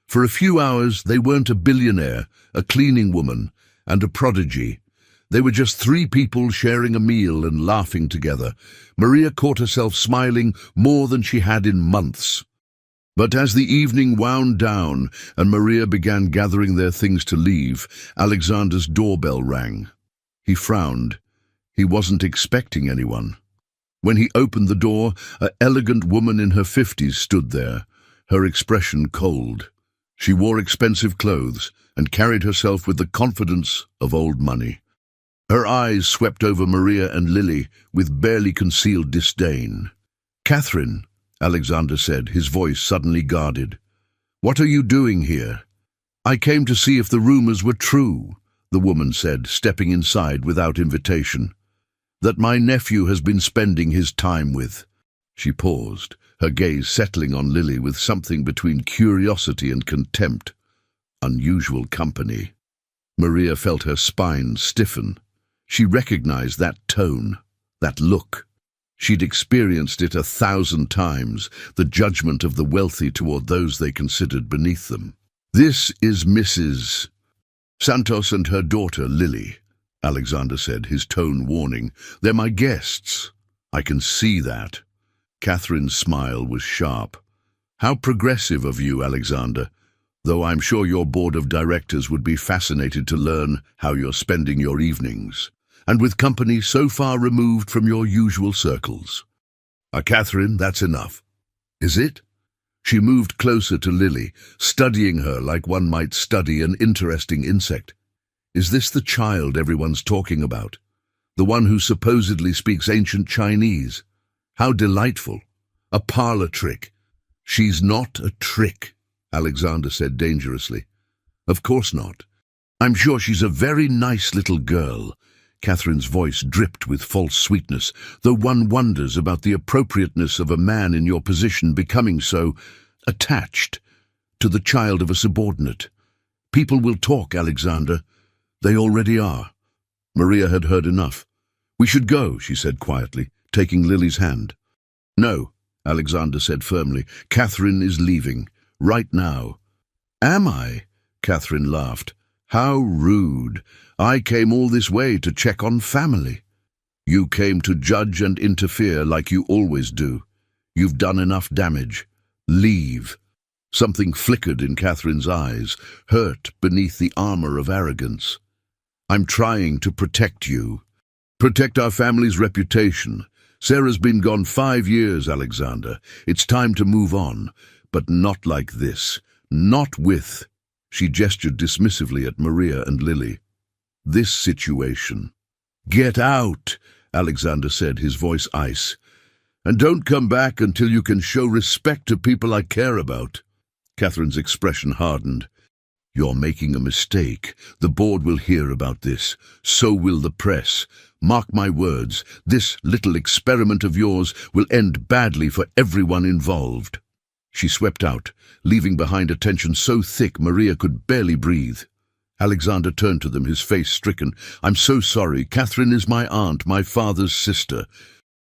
For a few hours, they weren't a billionaire, a cleaning woman, and a prodigy. They were just 3 people sharing a meal and laughing together. Maria caught herself smiling more than she had in months. But as the evening wound down and Maria began gathering their things to leave, Alexander's doorbell rang. He frowned. He wasn't expecting anyone. When he opened the door, an elegant woman in her 50s stood there, her expression cold. She wore expensive clothes and carried herself with the confidence of old money. Her eyes swept over Maria and Lily with barely concealed disdain. "Catherine," Alexander said, his voice suddenly guarded. "What are you doing here?" "I came to see if the rumors were true," the woman said, stepping inside without invitation. "That my nephew has been spending his time with." She paused, her gaze settling on Lily with something between curiosity and contempt. Unusual company. Maria felt her spine stiffen. She recognized that tone, that look. She'd experienced it 1,000 times, the judgment of the wealthy toward those they considered beneath them. "This is Mrs. Santos and her daughter, Lily," Alexander said, his tone warning. "They're my guests." "I can see that." Catherine's smile was sharp. "How progressive of you, Alexander, though I'm sure your board of directors would be fascinated to learn how you're spending your evenings, and with company so far removed from your usual circles." Catherine, that's enough." "Is it?" She moved closer to Lily, studying her like one might study an interesting insect. "Is this the child everyone's talking about? The one who supposedly speaks ancient Chinese? How delightful. A parlor trick." "She's not a trick," Alexander said dangerously. "Of course not. I'm sure she's a very nice little girl." Catherine's voice dripped with false sweetness, though one wonders about the appropriateness of a man in your position becoming so attached to the child of a subordinate. "People will talk, Alexander. They already are." Maria had heard enough. "We should go," she said quietly, taking Lily's hand. "No," Alexander said firmly. "Catherine is leaving. Right now." "Am I?" Catherine laughed. "How rude. I came all this way to check on family." "You came to judge and interfere like you always do." You've done enough damage. Leave." Something flickered in Catherine's eyes, hurt beneath the armor of arrogance. "I'm trying to protect you. Protect our family's reputation. Sarah's been gone 5 years, Alexander. It's time to move on. But not like this. Not with—" She gestured dismissively at Maria and Lily. "This situation." "Get out," Alexander said, his voice ice. "And don't come back until you can show respect to people I care about." Catherine's expression hardened. "You're making a mistake. The board will hear about this. So will the press. Mark my words, this little experiment of yours will end badly for everyone involved." She swept out, leaving behind a tension so thick Maria could barely breathe. Alexander turned to them, his face stricken. "I'm so sorry. Catherine is my aunt, my father's sister.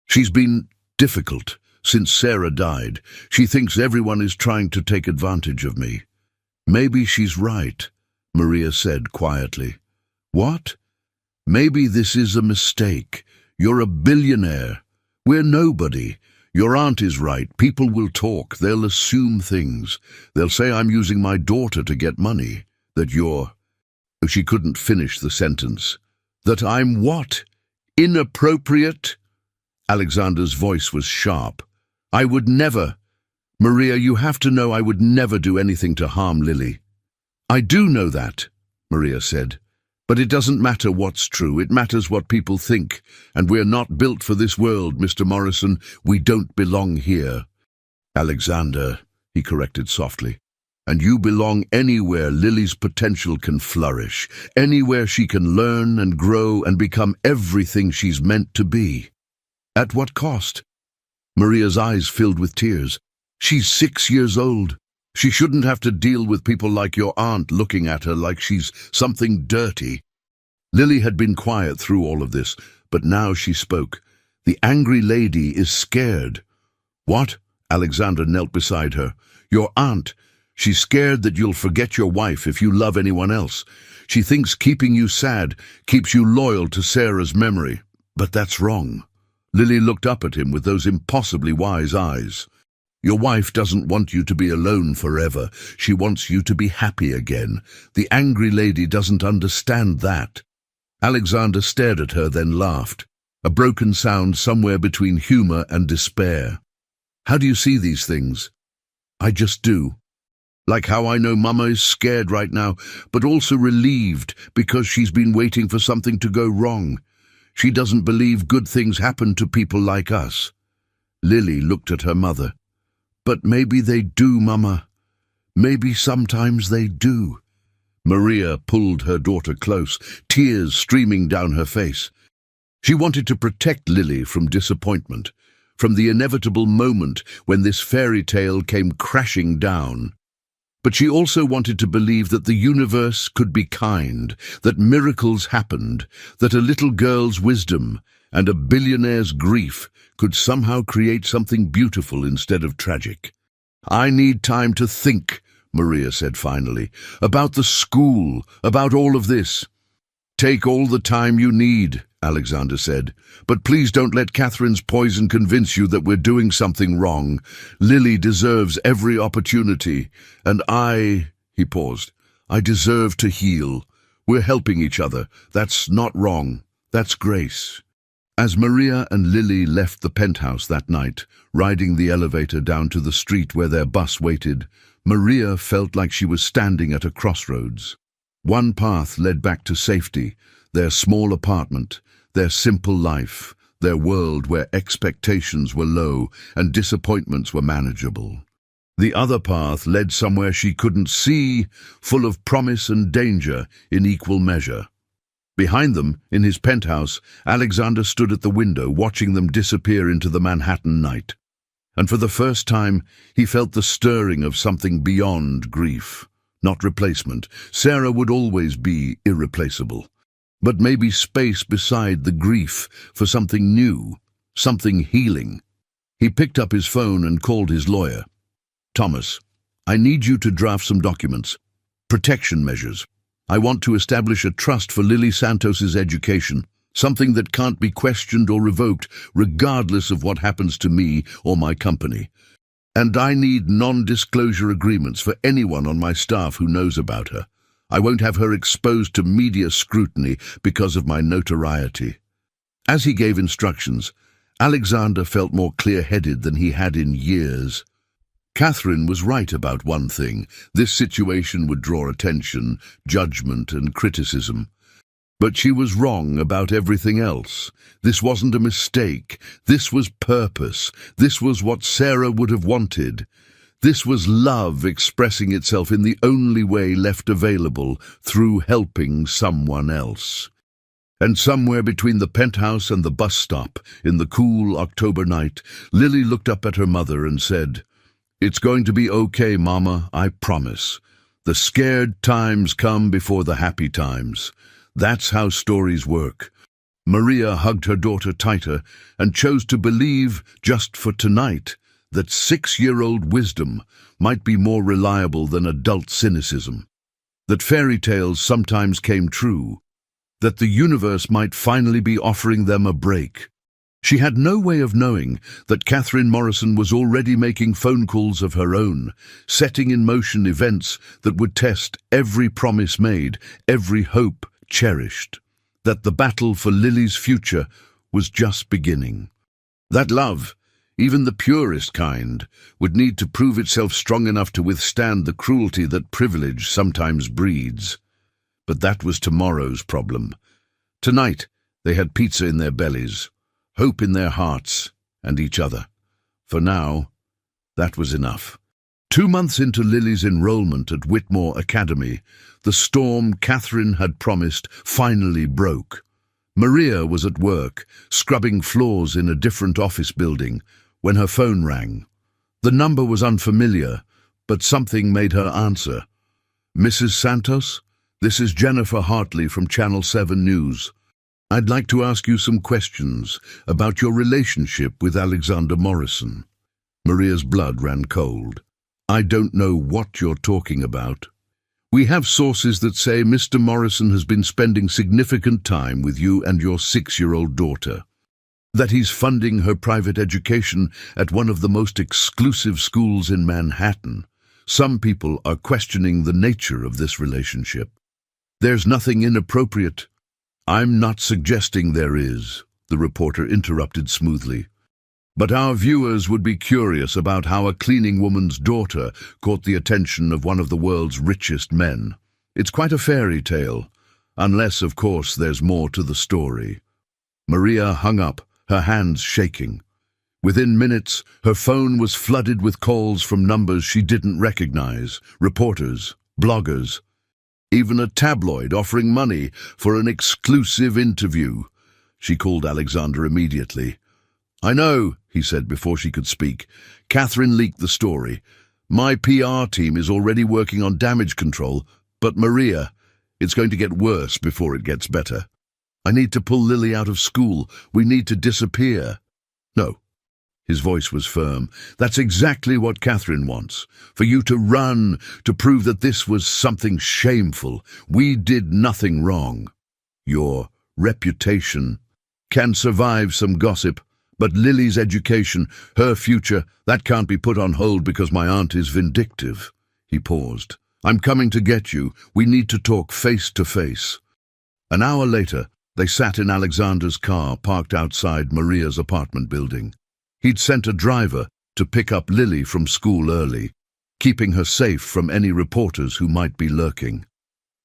She's been difficult since Sarah died. She thinks everyone is trying to take advantage of me." "Maybe she's right," Maria said quietly. "What?" "Maybe this is a mistake. You're a billionaire. We're nobody. Your aunt is right. People will talk. They'll assume things. They'll say I'm using my daughter to get money. That you're—" She couldn't finish the sentence. "That I'm what? Inappropriate?" Alexander's voice was sharp. "I would never. Maria, you have to know I would never do anything to harm Lily." "I do know that," Maria said. "But it doesn't matter what's true. It matters what people think. And we're not built for this world, Mr. Morrison. We don't belong here." "Alexander," he corrected softly. "And you belong anywhere Lily's potential can flourish, anywhere she can learn and grow and become everything she's meant to be." "At what cost?" Maria's eyes filled with tears. "She's 6 years old. She shouldn't have to deal with people like your aunt looking at her like she's something dirty." Lily had been quiet through all of this, but now she spoke. "The angry lady is scared." "What?" Alexander knelt beside her. "Your aunt. She's scared that you'll forget your wife if you love anyone else. She thinks keeping you sad keeps you loyal to Sarah's memory. But that's wrong." Lily looked up at him with those impossibly wise eyes. "Your wife doesn't want you to be alone forever. She wants you to be happy again. The angry lady doesn't understand that." Alexander stared at her, then laughed, a broken sound somewhere between humor and despair. "How do you see these things?" "I just do. Like how I know Mama is scared right now, but also relieved because she's been waiting for something to go wrong. She doesn't believe good things happen to people like us." Lily looked at her mother. "But maybe they do, Mama. Maybe sometimes they do." Maria pulled her daughter close, tears streaming down her face. She wanted to protect Lily from disappointment, from the inevitable moment when this fairy tale came crashing down. But she also wanted to believe that the universe could be kind, that miracles happened, that a little girl's wisdom and a billionaire's grief could somehow create something beautiful instead of tragic. "I need time to think," Maria said finally, "about the school, about all of this." "Take all the time you need," Alexander said, "but please don't let Catherine's poison convince you that we're doing something wrong. Lily deserves every opportunity, and he paused, "I deserve to heal. We're helping each other. That's not wrong. That's grace." As Maria and Lily left the penthouse that night, riding the elevator down to the street where their bus waited, Maria felt like she was standing at a crossroads. One path led back to safety, their small apartment, their simple life, their world where expectations were low and disappointments were manageable. The other path led somewhere she couldn't see, full of promise and danger in equal measure. Behind them, in his penthouse, Alexander stood at the window watching them disappear into the Manhattan night. And for the first time, he felt the stirring of something beyond grief. Not replacement. Sarah would always be irreplaceable. But maybe space beside the grief for something new, something healing. He picked up his phone and called his lawyer. "Thomas, I need you to draft some documents. Protection measures. I want to establish a trust for Lily Santos's education. something that can't be questioned or revoked, regardless of what happens to me or my company. And I need non-disclosure agreements for anyone on my staff who knows about her. I won't have her exposed to media scrutiny because of my notoriety." As he gave instructions, Alexander felt more clear-headed than he had in years. Catherine was right about one thing: this situation would draw attention, judgment, and criticism. But she was wrong about everything else. This wasn't a mistake. This was purpose. This was what Sarah would have wanted. This was love expressing itself in the only way left available, through helping someone else. And somewhere between the penthouse and the bus stop, in the cool October night, Lily looked up at her mother and said, "It's going to be okay, Mama, I promise. The scared times come before the happy times. That's how stories work." Maria hugged her daughter tighter and chose to believe, just for tonight, that 6-year-old wisdom might be more reliable than adult cynicism. That fairy tales sometimes came true. That the universe might finally be offering them a break. She had no way of knowing that Catherine Morrison was already making phone calls of her own, setting in motion events that would test every promise made, every hope cherished. That the battle for Lily's future was just beginning. That love, even the purest kind, would need to prove itself strong enough to withstand the cruelty that privilege sometimes breeds. But that was tomorrow's problem. Tonight, they had pizza in their bellies, hope in their hearts, and each other. For now, that was enough. 2 months into Lily's enrollment at Whitmore Academy, the storm Catherine had promised finally broke. Maria was at work, scrubbing floors in a different office building, when her phone rang. The number was unfamiliar, but something made her answer. "Mrs. Santos? This is Jennifer Hartley from Channel 7 News. I'd like to ask you some questions about your relationship with Alexander Morrison." Maria's blood ran cold. "I don't know what you're talking about." "We have sources that say Mr. Morrison has been spending significant time with you and your 6-year-old daughter. That he's funding her private education at one of the most exclusive schools in Manhattan. Some people are questioning the nature of this relationship." "There's nothing inappropriate." "I'm not suggesting there is," the reporter interrupted smoothly. "But our viewers would be curious about how a cleaning woman's daughter caught the attention of one of the world's richest men. It's quite a fairy tale, unless, of course, there's more to the story." Maria hung up, her hands shaking. Within minutes, her phone was flooded with calls from numbers she didn't recognize, reporters, bloggers, even a tabloid offering money for an exclusive interview. She called Alexander immediately. "I know," he said before she could speak. "Catherine leaked the story. My PR team is already working on damage control, but Maria, it's going to get worse before it gets better. I need to pull Lily out of school. We need to disappear." "No." His voice was firm. "That's exactly what Catherine wants. For you to run, to prove that this was something shameful. We did nothing wrong. Your reputation can survive some gossip, but Lily's education, her future, that can't be put on hold because my aunt is vindictive." He paused. "I'm coming to get you. We need to talk face to face." An hour later, they sat in Alexander's car parked outside Maria's apartment building. He'd sent a driver to pick up Lily from school early, keeping her safe from any reporters who might be lurking.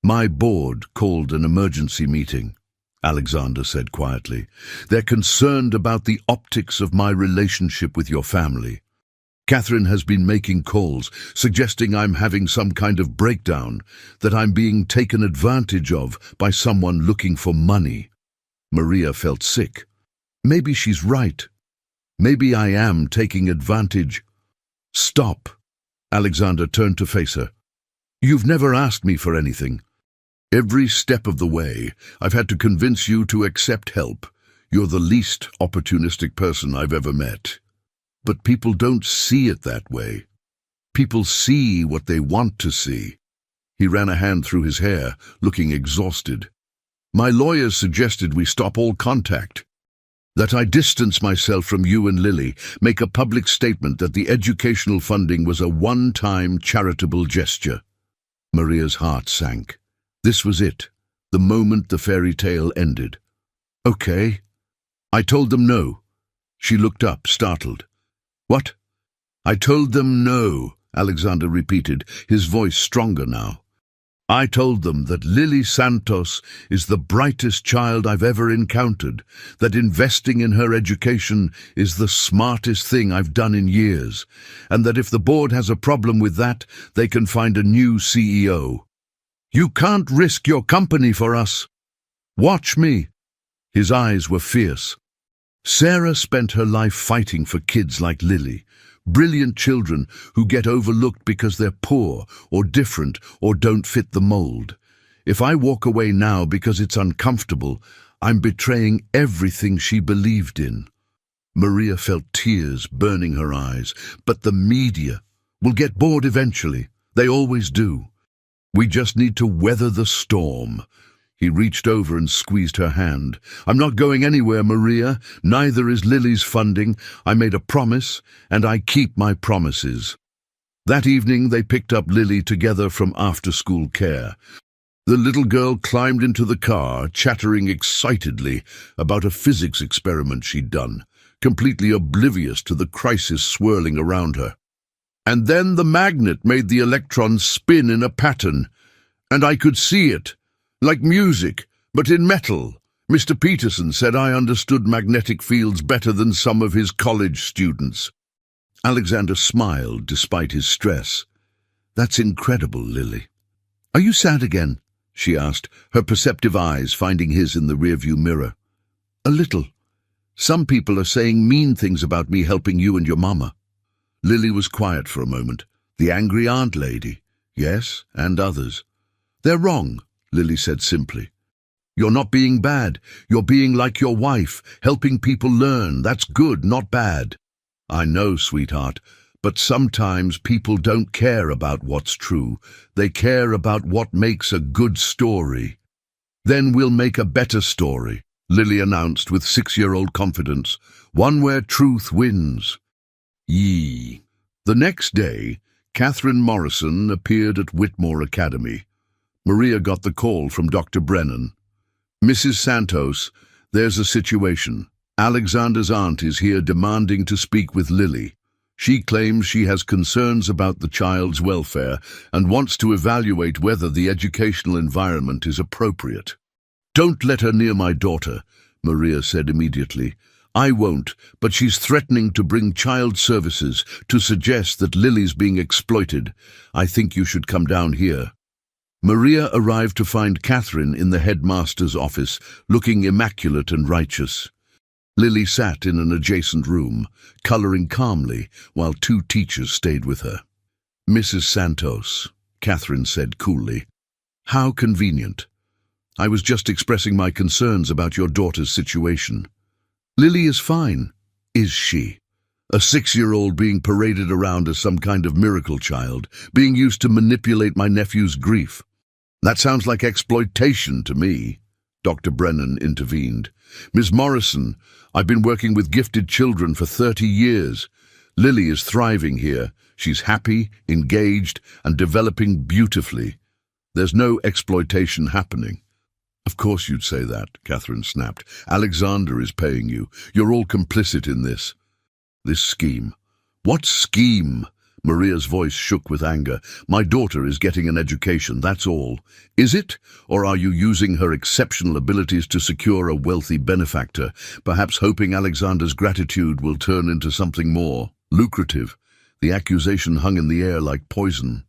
"My board called an emergency meeting," Alexander said quietly. "They're concerned about the optics of my relationship with your family. Catherine has been making calls, suggesting I'm having some kind of breakdown, that I'm being taken advantage of by someone looking for money." Maria felt sick. Maybe she's right. Maybe I am taking advantage. "Stop." Alexander turned to face her. "You've never asked me for anything. Every step of the way, I've had to convince you to accept help. You're the least opportunistic person I've ever met. But people don't see it that way. People see what they want to see." He ran a hand through his hair, looking exhausted. My lawyers suggested we stop all contact, that I distance myself from you and Lily, make a public statement that the educational funding was a one-time charitable gesture. Maria's heart sank. This was it, the moment the fairy tale ended. Okay. I told them no. She looked up, startled. What? I told them no, Alexander repeated, his voice stronger now. I told them that Lily Santos is the brightest child I've ever encountered, that investing in her education is the smartest thing I've done in years, and that if the board has a problem with that, they can find a new CEO. You can't risk your company for us. Watch me. His eyes were fierce. Sarah spent her life fighting for kids like Lily, brilliant children who get overlooked because they're poor or different or don't fit the mold. If I walk away now because it's uncomfortable, I'm betraying everything she believed in. Maria felt tears burning her eyes, but the media will get bored eventually. They always do. We just need to weather the storm. He reached over and squeezed her hand. I'm not going anywhere, Maria. Neither is Lily's funding. I made a promise, and I keep my promises. That evening they picked up Lily together from after-school care. The little girl climbed into the car, chattering excitedly about a physics experiment she'd done, completely oblivious to the crisis swirling around her. And then the magnet made the electrons spin in a pattern, and I could see it. Like music, but in metal. Mr. Peterson said I understood magnetic fields better than some of his college students. Alexander smiled despite his stress. That's incredible, Lily. Are you sad again? She asked, her perceptive eyes finding his in the rearview mirror. A little. Some people are saying mean things about me helping you and your mama. Lily was quiet for a moment. The angry aunt lady. Yes, and others. They're wrong, Lily said simply. You're not being bad. You're being like your wife, helping people learn. That's good, not bad. I know, sweetheart, but sometimes people don't care about what's true. They care about what makes a good story. Then we'll make a better story, Lily announced with 6-year-old confidence, one where truth wins. Yee. The next day, Catherine Morrison appeared at Whitmore Academy. Maria got the call from Dr. Brennan. Mrs. Santos, there's a situation. Alexander's aunt is here demanding to speak with Lily. She claims she has concerns about the child's welfare and wants to evaluate whether the educational environment is appropriate. Don't let her near my daughter, Maria said immediately. I won't, but she's threatening to bring child services to suggest that Lily's being exploited. I think you should come down here. Maria arrived to find Catherine in the headmaster's office, looking immaculate and righteous. Lily sat in an adjacent room, coloring calmly, while 2 teachers stayed with her. Mrs. Santos, Catherine said coolly. How convenient. I was just expressing my concerns about your daughter's situation. Lily is fine, is she? A 6-year-old being paraded around as some kind of miracle child, being used to manipulate my nephew's grief. That sounds like exploitation to me, Dr. Brennan intervened. Ms. Morrison, I've been working with gifted children for 30 years. Lily is thriving here. She's happy, engaged, and developing beautifully. There's no exploitation happening. Of course you'd say that, Catherine snapped. Alexander is paying you. You're all complicit in this. This scheme. What scheme? Maria's voice shook with anger. My daughter is getting an education, that's all. Is it? Or are you using her exceptional abilities to secure a wealthy benefactor, perhaps hoping Alexander's gratitude will turn into something more lucrative? The accusation hung in the air like poison.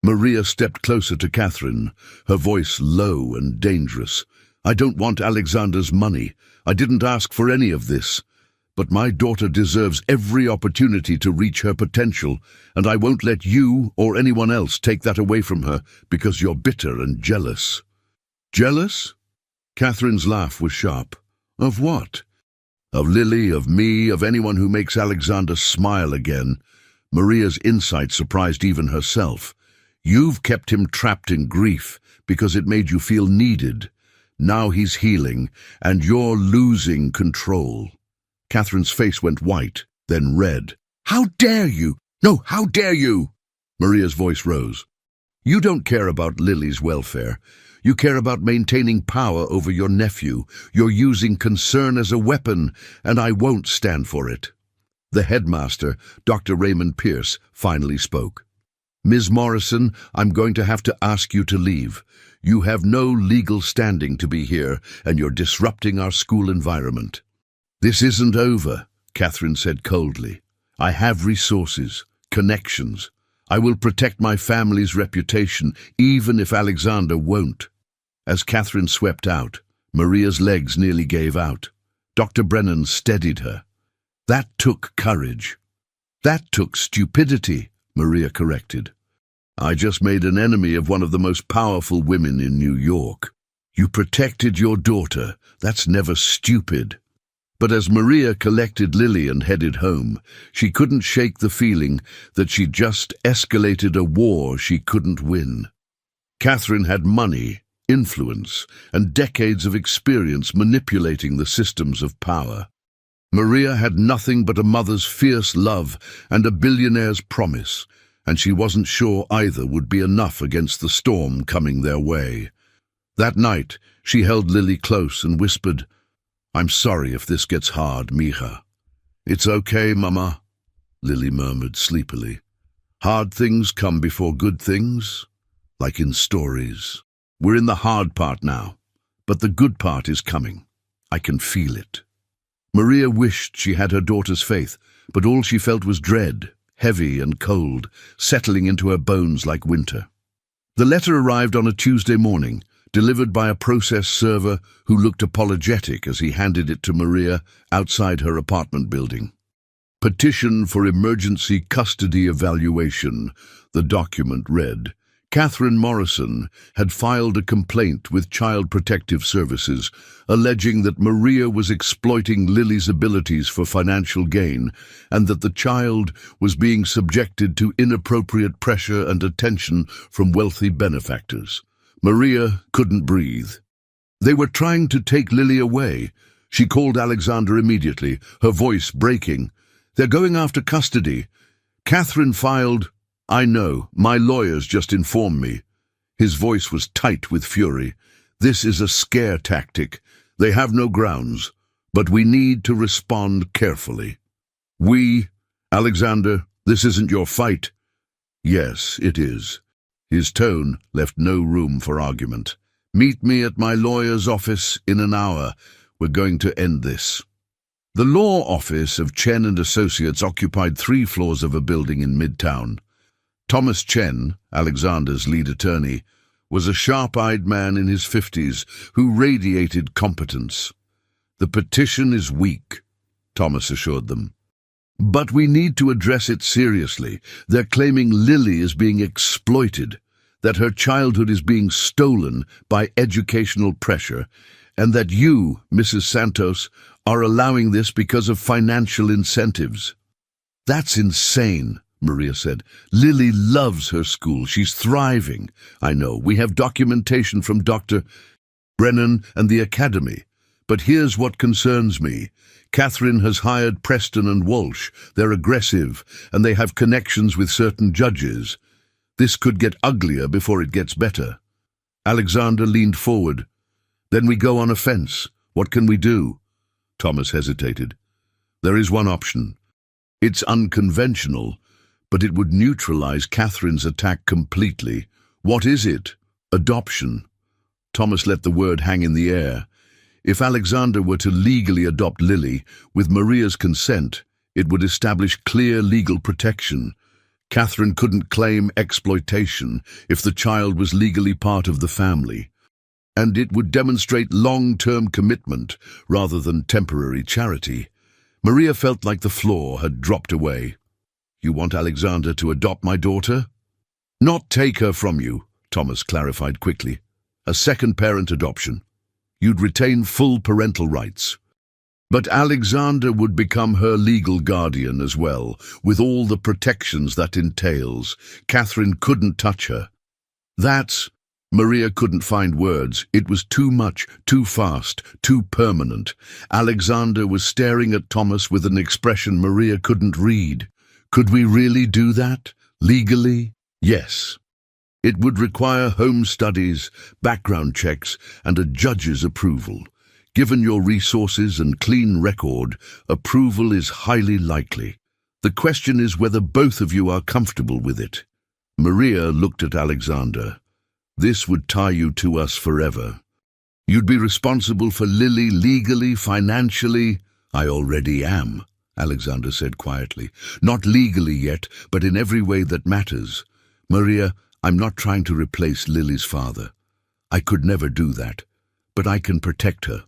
Maria stepped closer to Catherine, her voice low and dangerous. I don't want Alexander's money. I didn't ask for any of this. But my daughter deserves every opportunity to reach her potential, and I won't let you or anyone else take that away from her because you're bitter and jealous. Jealous? Catherine's laugh was sharp. Of what? Of Lily, of me, of anyone who makes Alexander smile again. Maria's insight surprised even herself. You've kept him trapped in grief because it made you feel needed. Now he's healing, and you're losing control." Catherine's face went white, then red. "How dare you? No, how dare you?" Maria's voice rose. "You don't care about Lily's welfare. You care about maintaining power over your nephew. You're using concern as a weapon, and I won't stand for it." The headmaster, Dr. Raymond Pierce, finally spoke. "Ms. Morrison, I'm going to have to ask you to leave. You have no legal standing to be here, and you're disrupting our school environment." "This isn't over," Catherine said coldly. "I have resources, connections. I will protect my family's reputation, even if Alexander won't." As Catherine swept out, Maria's legs nearly gave out. Dr. Brennan steadied her. "That took courage." "That took stupidity," Maria corrected. "I just made an enemy of one of the most powerful women in New York. You protected your daughter. That's never stupid." But as Maria collected Lily and headed home, she couldn't shake the feeling that she'd just escalated a war she couldn't win. Catherine had money, influence, and decades of experience manipulating the systems of power. Maria had nothing but a mother's fierce love and a billionaire's promise, and she wasn't sure either would be enough against the storm coming their way. That night, she held Lily close and whispered, "I'm sorry if this gets hard, mija." "It's okay, Mama," Lily murmured sleepily. "Hard things come before good things, like in stories. We're in the hard part now, but the good part is coming. I can feel it." Maria wished she had her daughter's faith, but all she felt was dread, heavy and cold, settling into her bones like winter. The letter arrived on a Tuesday morning, delivered by a process server who looked apologetic as he handed it to Maria outside her apartment building. "Petition for emergency custody evaluation," the document read. Catherine Morrison had filed a complaint with Child Protective Services, alleging that Maria was exploiting Lily's abilities for financial gain and that the child was being subjected to inappropriate pressure and attention from wealthy benefactors. Maria couldn't breathe. They were trying to take Lily away. She called Alexander immediately, her voice breaking. "They're going after custody." Catherine filed, "I know, my lawyers just informed me." His voice was tight with fury. "This is a scare tactic. They have no grounds, but we need to respond carefully." Alexander, this isn't your fight." "Yes, it is." His tone left no room for argument. "Meet me at my lawyer's office in an hour. We're going to end this." The law office of Chen and Associates occupied 3 floors of a building in Midtown. Thomas Chen, Alexander's lead attorney, was a sharp-eyed man in his 50s who radiated competence. "The petition is weak," Thomas assured them. "But we need to address it seriously. They're claiming Lily is being exploited, that her childhood is being stolen by educational pressure, and that you, Mrs. Santos, are allowing this because of financial incentives." "That's insane," Maria said. "Lily loves her school. She's thriving. I know, we have documentation from Dr. Brennan and the academy. But here's what concerns me. Catherine has hired Preston and Walsh. They're aggressive, and they have connections with certain judges. This could get uglier before it gets better." Alexander leaned forward. "Then we go on offense. What can we do?" Thomas hesitated. "There is one option. It's unconventional, but it would neutralize Catherine's attack completely." "What is it?" "Adoption." Thomas let the word hang in the air. If Alexander were to legally adopt Lily, with Maria's consent, it would establish clear legal protection. Catherine couldn't claim exploitation if the child was legally part of the family. And it would demonstrate long-term commitment rather than temporary charity. Maria felt like the floor had dropped away. "You want Alexander to adopt my daughter?" "Not take her from you," Thomas clarified quickly. "A second-parent adoption. You'd retain full parental rights. But Alexander would become her legal guardian as well, with all the protections that entails. Catherine couldn't touch her." "That's..." Maria couldn't find words. It was too much, too fast, too permanent. Alexander was staring at Thomas with an expression Maria couldn't read. Could we really do that? Legally? Yes. It would require home studies, background checks, and a judge's approval. Given your resources and clean record, approval is highly likely. The question is whether both of you are comfortable with it. Maria looked at Alexander. This would tie you to us forever. You'd be responsible for Lily legally, financially. I already am, Alexander said quietly. Not legally yet, but in every way that matters. Maria, I'm not trying to replace Lily's father. I could never do that. But I can protect her.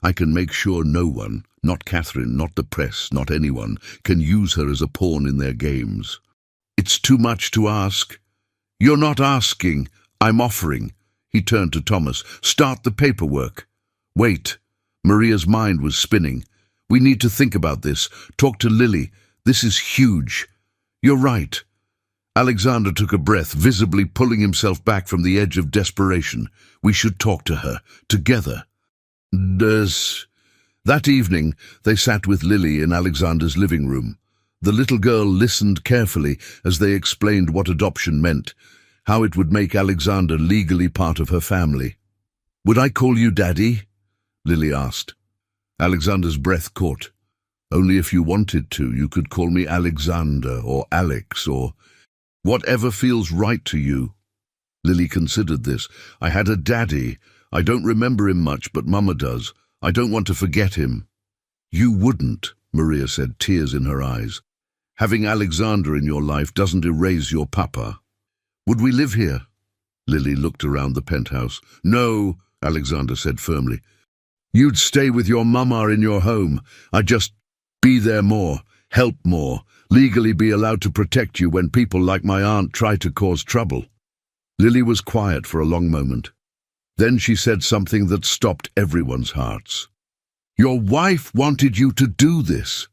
I can make sure no one, not Catherine, not the press, not anyone, can use her as a pawn in their games. It's too much to ask. You're not asking, I'm offering. He turned to Thomas. Start the paperwork. Wait. Maria's mind was spinning. We need to think about this. Talk to Lily. This is huge. You're right. Alexander took a breath, visibly pulling himself back from the edge of desperation. We should talk to her, together. That evening, they sat with Lily in Alexander's living room. The little girl listened carefully as they explained what adoption meant, how it would make Alexander legally part of her family. Would I call you Daddy? Lily asked. Alexander's breath caught. Only if you wanted to, you could call me Alexander or Alex or whatever feels right to you. Lily considered this. I had a daddy. I don't remember him much, but Mama does. I don't want to forget him. You wouldn't, Maria said, tears in her eyes. Having Alexander in your life doesn't erase your papa. Would we live here? Lily looked around the penthouse. No, Alexander said firmly. You'd stay with your mama in your home. I'd just be there more, help more, legally be allowed to protect you when people like my aunt try to cause trouble. Lily was quiet for a long moment. Then she said something that stopped everyone's hearts. Your wife wanted you to do this.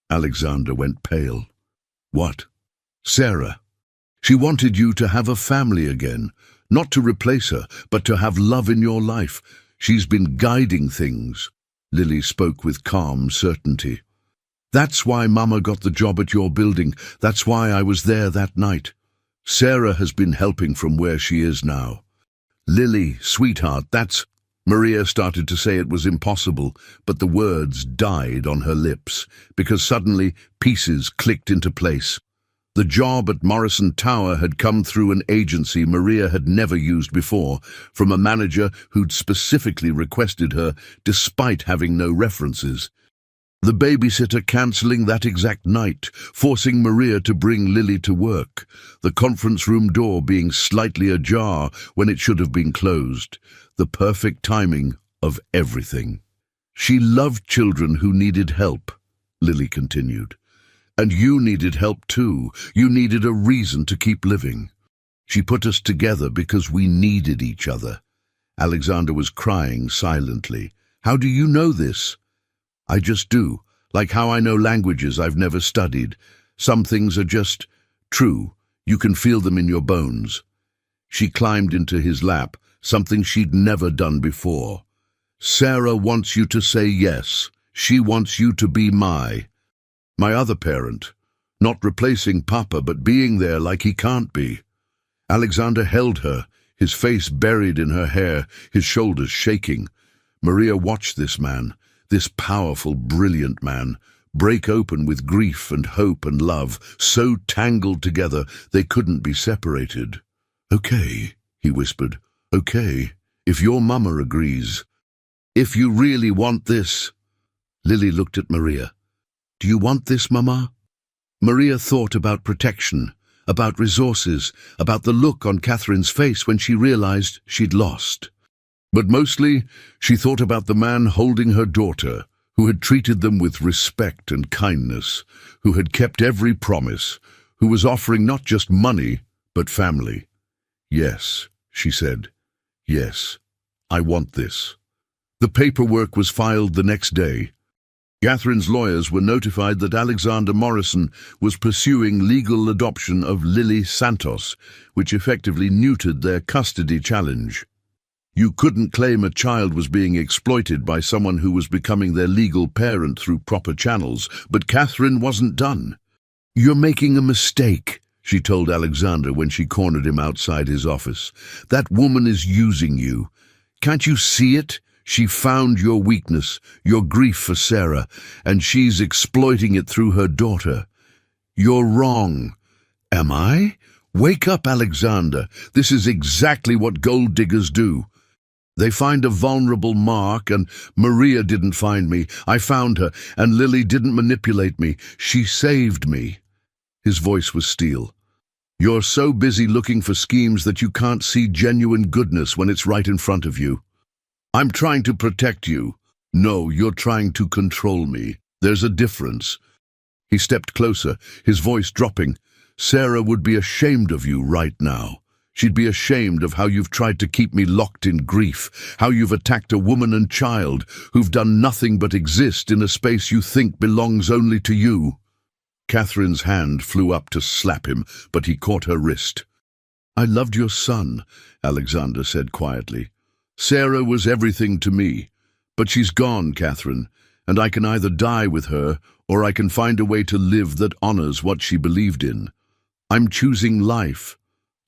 Alexander went pale. What? Sarah. She wanted you to have a family again, not to replace her, but to have love in your life. She's been guiding things. Lily spoke with calm certainty. That's why Mama got the job at your building. That's why I was there that night. Sarah has been helping from where she is now. Lily, sweetheart, that's... Maria started to say it was impossible, but the words died on her lips, because suddenly pieces clicked into place. The job at Morrison Tower had come through an agency Maria had never used before, from a manager who'd specifically requested her, despite having no references. The babysitter cancelling that exact night, forcing Maria to bring Lily to work, the conference room door being slightly ajar when it should have been closed, the perfect timing of everything. She loved children who needed help, Lily continued. And you needed help too. You needed a reason to keep living. She put us together because we needed each other. Alexander was crying silently. How do you know this? I just do, like how I know languages I've never studied. Some things are just true. You can feel them in your bones. She climbed into his lap, something she'd never done before. Sarah wants you to say yes. She wants you to be my other parent. Not replacing Papa, but being there like he can't be. Alexander held her, his face buried in her hair, his shoulders shaking. Maria watched this man, this powerful, brilliant man, break open with grief and hope and love, so tangled together they couldn't be separated. Okay, he whispered. Okay, if your mama agrees. If you really want this. Lily looked at Maria. Do you want this, Mama? Maria thought about protection, about resources, about the look on Catherine's face when she realized she'd lost. But mostly, she thought about the man holding her daughter, who had treated them with respect and kindness, who had kept every promise, who was offering not just money, but family. Yes, she said. Yes, I want this. The paperwork was filed the next day. Catherine's lawyers were notified that Alexander Morrison was pursuing legal adoption of Lily Santos, which effectively neutered their custody challenge. You couldn't claim a child was being exploited by someone who was becoming their legal parent through proper channels, but Catherine wasn't done. "You're making a mistake," she told Alexander when she cornered him outside his office. "That woman is using you. Can't you see it? She found your weakness, your grief for Sarah, and she's exploiting it through her daughter. You're wrong." "Am I? Wake up, Alexander. This is exactly what gold diggers do. They find a vulnerable mark, and Maria didn't find me. I found her, and Lily didn't manipulate me. She saved me." His voice was steel. "You're so busy looking for schemes that you can't see genuine goodness when it's right in front of you. I'm trying to protect you. No, you're trying to control me. There's a difference." He stepped closer, his voice dropping. "Sarah would be ashamed of you right now. She'd be ashamed of how you've tried to keep me locked in grief, how you've attacked a woman and child who've done nothing but exist in a space you think belongs only to you." Catherine's hand flew up to slap him, but he caught her wrist. "I loved your son," Alexander said quietly. "Sarah was everything to me, but she's gone, Catherine, and I can either die with her or I can find a way to live that honors what she believed in. I'm choosing life.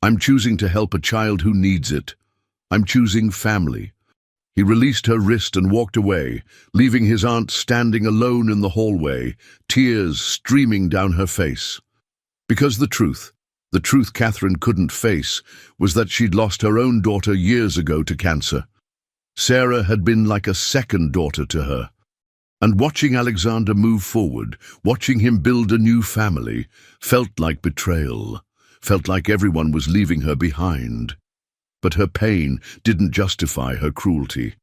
I'm choosing to help a child who needs it. I'm choosing family." He released her wrist and walked away, leaving his aunt standing alone in the hallway, tears streaming down her face. Because the truth Catherine couldn't face, was that she'd lost her own daughter years ago to cancer. Sarah had been like a second daughter to her. And watching Alexander move forward, watching him build a new family, felt like betrayal, felt like everyone was leaving her behind. But her pain didn't justify her cruelty,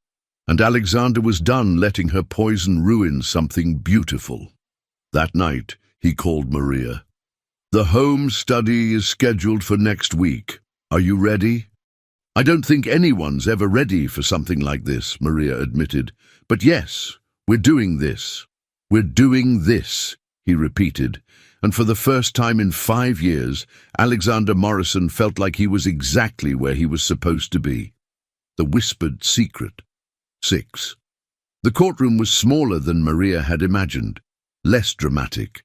and Alexander was done letting her poison ruin something beautiful. That night, he called Maria. "The home study is scheduled for next week. Are you ready?" "I don't think anyone's ever ready for something like this," Maria admitted. "But yes, we're doing this. We're doing this," he repeated. And for the first time in 5 years, Alexander Morrison felt like he was exactly where he was supposed to be. The whispered secret. 6. The courtroom was smaller than Maria had imagined, less dramatic.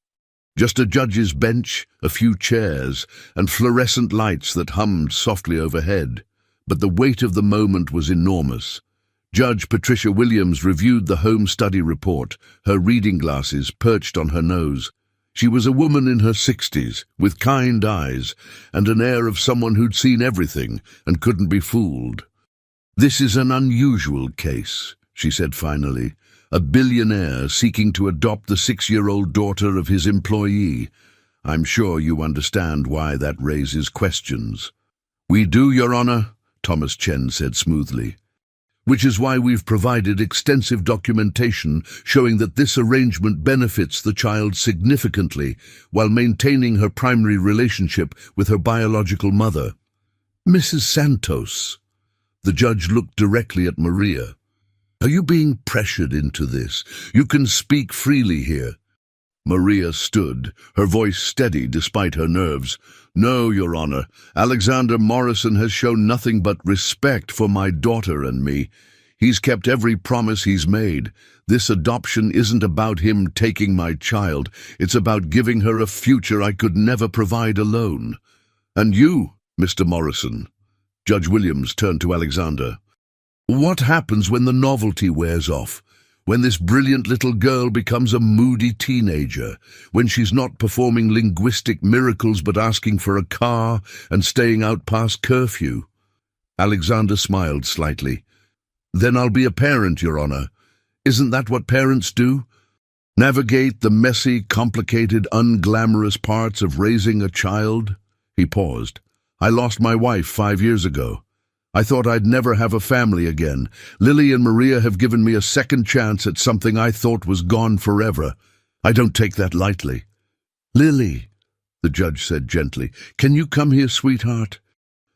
Just a judge's bench, a few chairs, and fluorescent lights that hummed softly overhead. But the weight of the moment was enormous. Judge Patricia Williams reviewed the home study report, her reading glasses perched on her nose. She was a woman in her 60s, with kind eyes, and an air of someone who'd seen everything and couldn't be fooled. "This is an unusual case," she said finally. "A billionaire seeking to adopt the 6-year-old daughter of his employee. I'm sure you understand why that raises questions." "We do, Your Honor," Thomas Chen said smoothly. "Which is why we've provided extensive documentation showing that this arrangement benefits the child significantly while maintaining her primary relationship with her biological mother." "Mrs. Santos." The judge looked directly at Maria. "Are you being pressured into this? You can speak freely here." Maria stood, her voice steady despite her nerves. "No, Your Honor. Alexander Morrison has shown nothing but respect for my daughter and me. He's kept every promise he's made. This adoption isn't about him taking my child. It's about giving her a future I could never provide alone. And you, Mr. Morrison." Judge Williams turned to Alexander. "What happens when the novelty wears off? When this brilliant little girl becomes a moody teenager? When she's not performing linguistic miracles but asking for a car and staying out past curfew?" Alexander smiled slightly. "Then I'll be a parent, Your Honor. Isn't that what parents do? Navigate the messy, complicated, unglamorous parts of raising a child?" He paused. "I lost my wife 5 years ago. I thought I'd never have a family again. Lily and Maria have given me a second chance at something I thought was gone forever. I don't take that lightly." "Lily," the judge said gently, "can you come here, sweetheart?"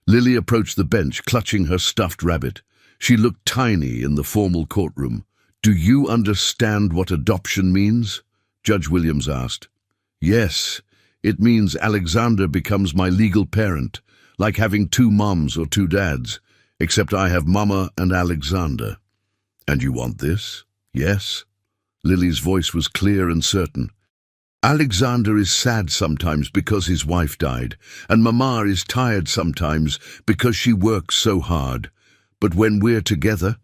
Lily approached the bench, clutching her stuffed rabbit. She looked tiny in the formal courtroom, "Do you understand what adoption means?" Judge Williams asked. "Yes, it means Alexander becomes my legal parent, like having two moms or two dads, except I have Mama and Alexander." "And you want this?" "Yes." Lily's voice was clear and certain. "Alexander is sad sometimes because his wife died, and Mama is tired sometimes because she works so hard. But when we're together,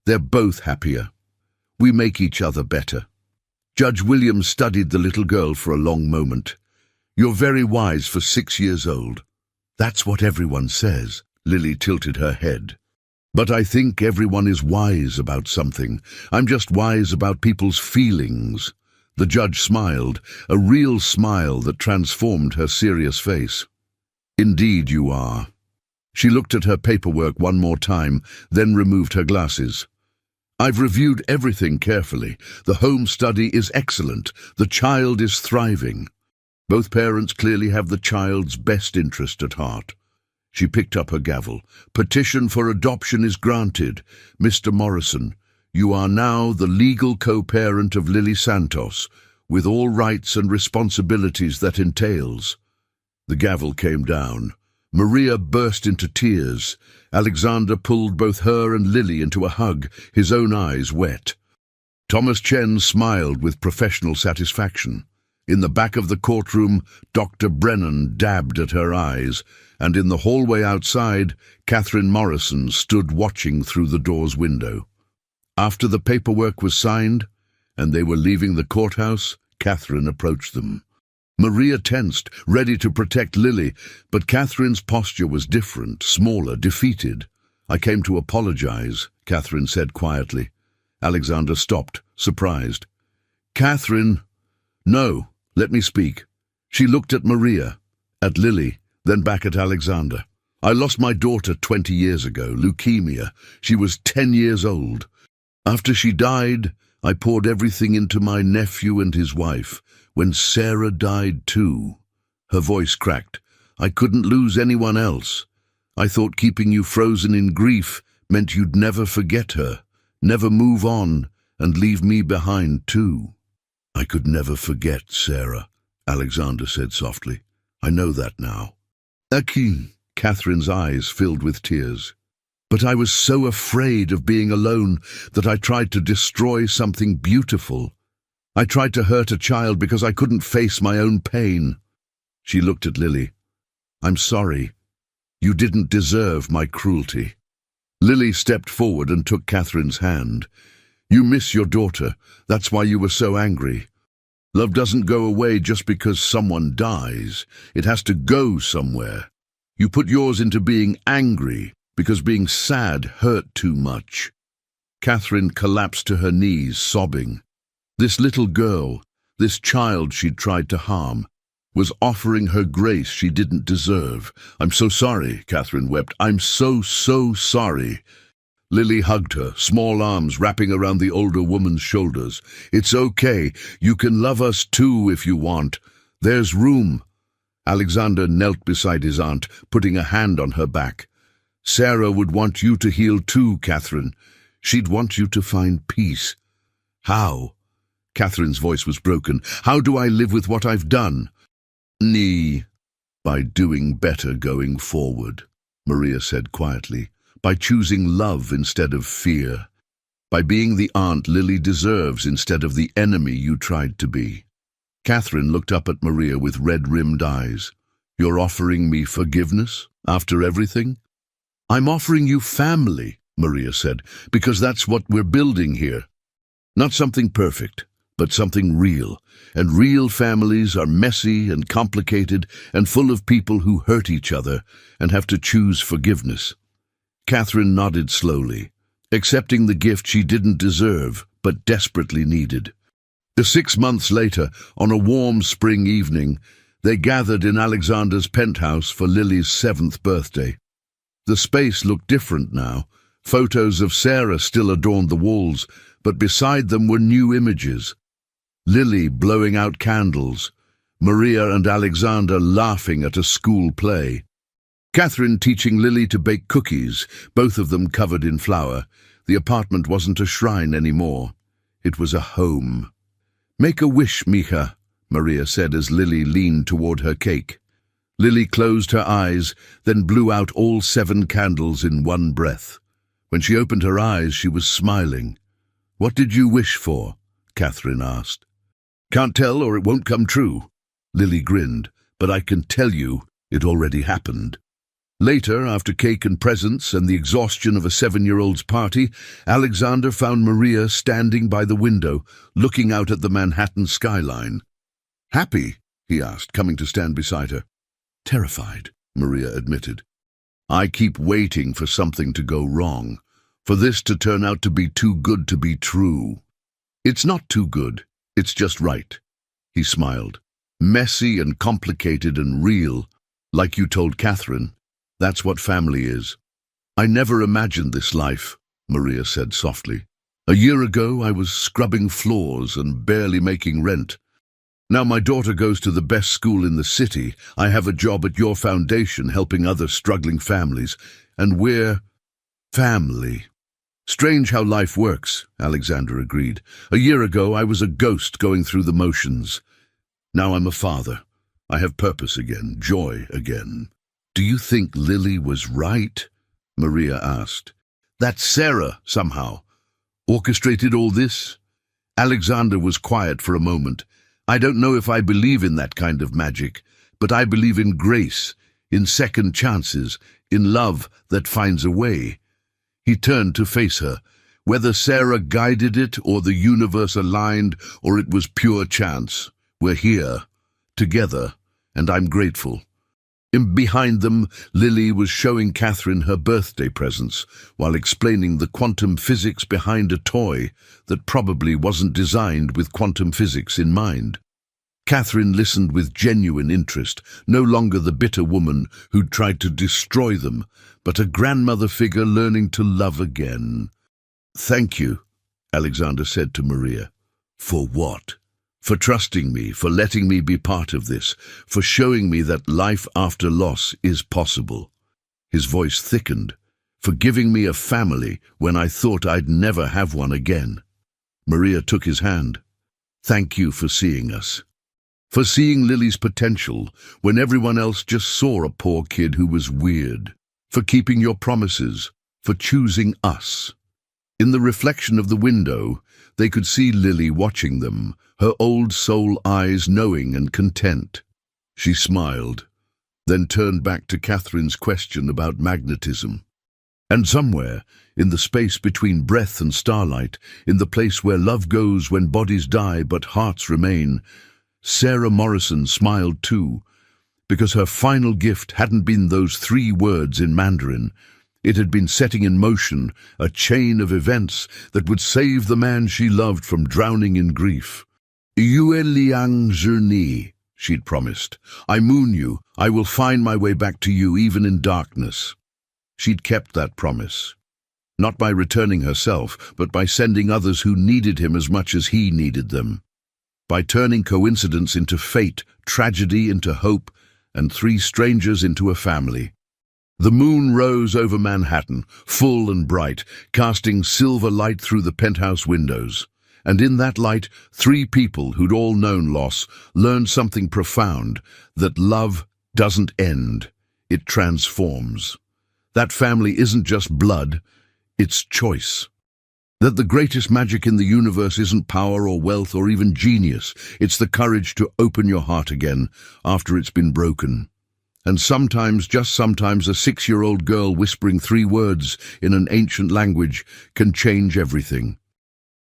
they're both happier. We make each other better." Judge Williams studied the little girl for a long moment. "You're very wise for 6 years old." "That's what everyone says." Lily tilted her head. "But I think everyone is wise about something. I'm just wise about people's feelings." The judge smiled, a real smile that transformed her serious face. "Indeed you are." She looked at her paperwork one more time, then removed her glasses. "I've reviewed everything carefully. The home study is excellent. The child is thriving. Both parents clearly have the child's best interest at heart." She picked up her gavel. "Petition for adoption is granted. Mr. Morrison, you are now the legal co-parent of Lily Santos, with all rights and responsibilities that entails." The gavel came down. Maria burst into tears. Alexander pulled both her and Lily into a hug, his own eyes wet. Thomas Chen smiled with professional satisfaction. In the back of the courtroom, Dr. Brennan dabbed at her eyes, and in the hallway outside, Catherine Morrison stood watching through the door's window. After the paperwork was signed, and they were leaving the courthouse, Catherine approached them. Maria tensed, ready to protect Lily, but Catherine's posture was different, smaller, defeated. "I came to apologize," Catherine said quietly. Alexander stopped, surprised. "Catherine, no, let me speak." She looked at Maria, at Lily, then back at Alexander. "I lost my daughter 20 years ago, leukemia. She was 10 years old. After she died, I poured everything into my nephew and his wife. When Sarah died too," her voice cracked, "I couldn't lose anyone else. I thought keeping you frozen in grief meant you'd never forget her, never move on, and leave me behind too." "I could never forget Sarah," Alexander said softly. "I know that now." "Akin," Catherine's eyes filled with tears. "But I was so afraid of being alone that I tried to destroy something beautiful. I tried to hurt a child because I couldn't face my own pain." She looked at Lily. "I'm sorry. You didn't deserve my cruelty." Lily stepped forward and took Catherine's hand. "You miss your daughter. That's why you were so angry. Love doesn't go away just because someone dies. It has to go somewhere. You put yours into being angry because being sad hurt too much." Catherine collapsed to her knees, sobbing. This little girl, this child she'd tried to harm, was offering her grace she didn't deserve. "I'm so sorry," Catherine wept. "I'm so sorry." Lily hugged her, small arms wrapping around the older woman's shoulders. "It's okay. You can love us too if you want. There's room." Alexander knelt beside his aunt, putting a hand on her back. "Sarah would want you to heal too, Catherine. She'd want you to find peace." "How?" Catherine's voice was broken. "How do I live with what I've done?" "By doing better going forward," Maria said quietly. "By choosing love instead of fear. By being the aunt Lily deserves instead of the enemy you tried to be." Catherine looked up at Maria with red-rimmed eyes. "You're offering me forgiveness after everything?" "I'm offering you family," Maria said, "because that's what we're building here. Not something perfect, but something real. And real families are messy and complicated and full of people who hurt each other and have to choose forgiveness." Catherine nodded slowly, accepting the gift she didn't deserve but desperately needed. 6 months later, on a warm spring evening, they gathered in Alexander's penthouse for Lily's 7th birthday. The space looked different now. Photos of Sarah still adorned the walls, but beside them were new images. Lily blowing out candles, Maria and Alexander laughing at a school play, Catherine teaching Lily to bake cookies, both of them covered in flour. The apartment wasn't a shrine anymore. It was a home. "Make a wish, Mija," Maria said as Lily leaned toward her cake. Lily closed her eyes, then blew out all 7 candles in one breath. When she opened her eyes, she was smiling. "What did you wish for?" Catherine asked. "Can't tell or it won't come true." Lily grinned, "But I can tell you it already happened." Later, after cake and presents and the exhaustion of a 7-year-old's party, Alexander found Maria standing by the window, looking out at the Manhattan skyline. "Happy?" he asked, coming to stand beside her. "Terrified," Maria admitted. "I keep waiting for something to go wrong, for this to turn out to be too good to be true." "It's not too good, it's just right." He smiled. "Messy and complicated and real, like you told Catherine. That's what family is." "I never imagined this life," Maria said softly. "A year ago I was scrubbing floors and barely making rent. Now my daughter goes to the best school in the city. I have a job at your foundation helping other struggling families, and we're family." "Strange how life works," Alexander agreed. "A year ago I was a ghost going through the motions. Now I'm a father. I have purpose again, joy again." "Do you think Lily was right?" Maria asked. "That Sarah, somehow, orchestrated all this?" Alexander was quiet for a moment. "I don't know if I believe in that kind of magic, but I believe in grace, in second chances, in love that finds a way." He turned to face her. "Whether Sarah guided it or the universe aligned or it was pure chance, we're here, together, and I'm grateful." Behind them, Lily was showing Catherine her birthday presents while explaining the quantum physics behind a toy that probably wasn't designed with quantum physics in mind. Catherine listened with genuine interest, no longer the bitter woman who'd tried to destroy them, but a grandmother figure learning to love again. "Thank you," Alexander said to Maria. "For what?" "For trusting me, for letting me be part of this, for showing me that life after loss is possible." His voice thickened. "For giving me a family when I thought I'd never have one again." Maria took his hand. "Thank you for seeing us. For seeing Lily's potential when everyone else just saw a poor kid who was weird. For keeping your promises. For choosing us." In the reflection of the window, they could see Lily watching them, her old soul eyes knowing and content. She smiled, then turned back to Catherine's question about magnetism. And somewhere, in the space between breath and starlight, in the place where love goes when bodies die but hearts remain, Sarah Morrison smiled too, because her final gift hadn't been those 3 words in Mandarin. It had been setting in motion a chain of events that would save the man she loved from drowning in grief. "Yue liang zhi," she'd promised. "I moon you. I will find my way back to you even in darkness." She'd kept that promise. Not by returning herself, but by sending others who needed him as much as he needed them. By turning coincidence into fate, tragedy into hope, and 3 strangers into a family. The moon rose over Manhattan, full and bright, casting silver light through the penthouse windows. And in that light, 3 people who'd all known loss learned something profound, that love doesn't end, it transforms. That family isn't just blood, it's choice. That the greatest magic in the universe isn't power or wealth or even genius, it's the courage to open your heart again after it's been broken. And sometimes, just sometimes, a 6-year-old girl whispering 3 words in an ancient language can change everything.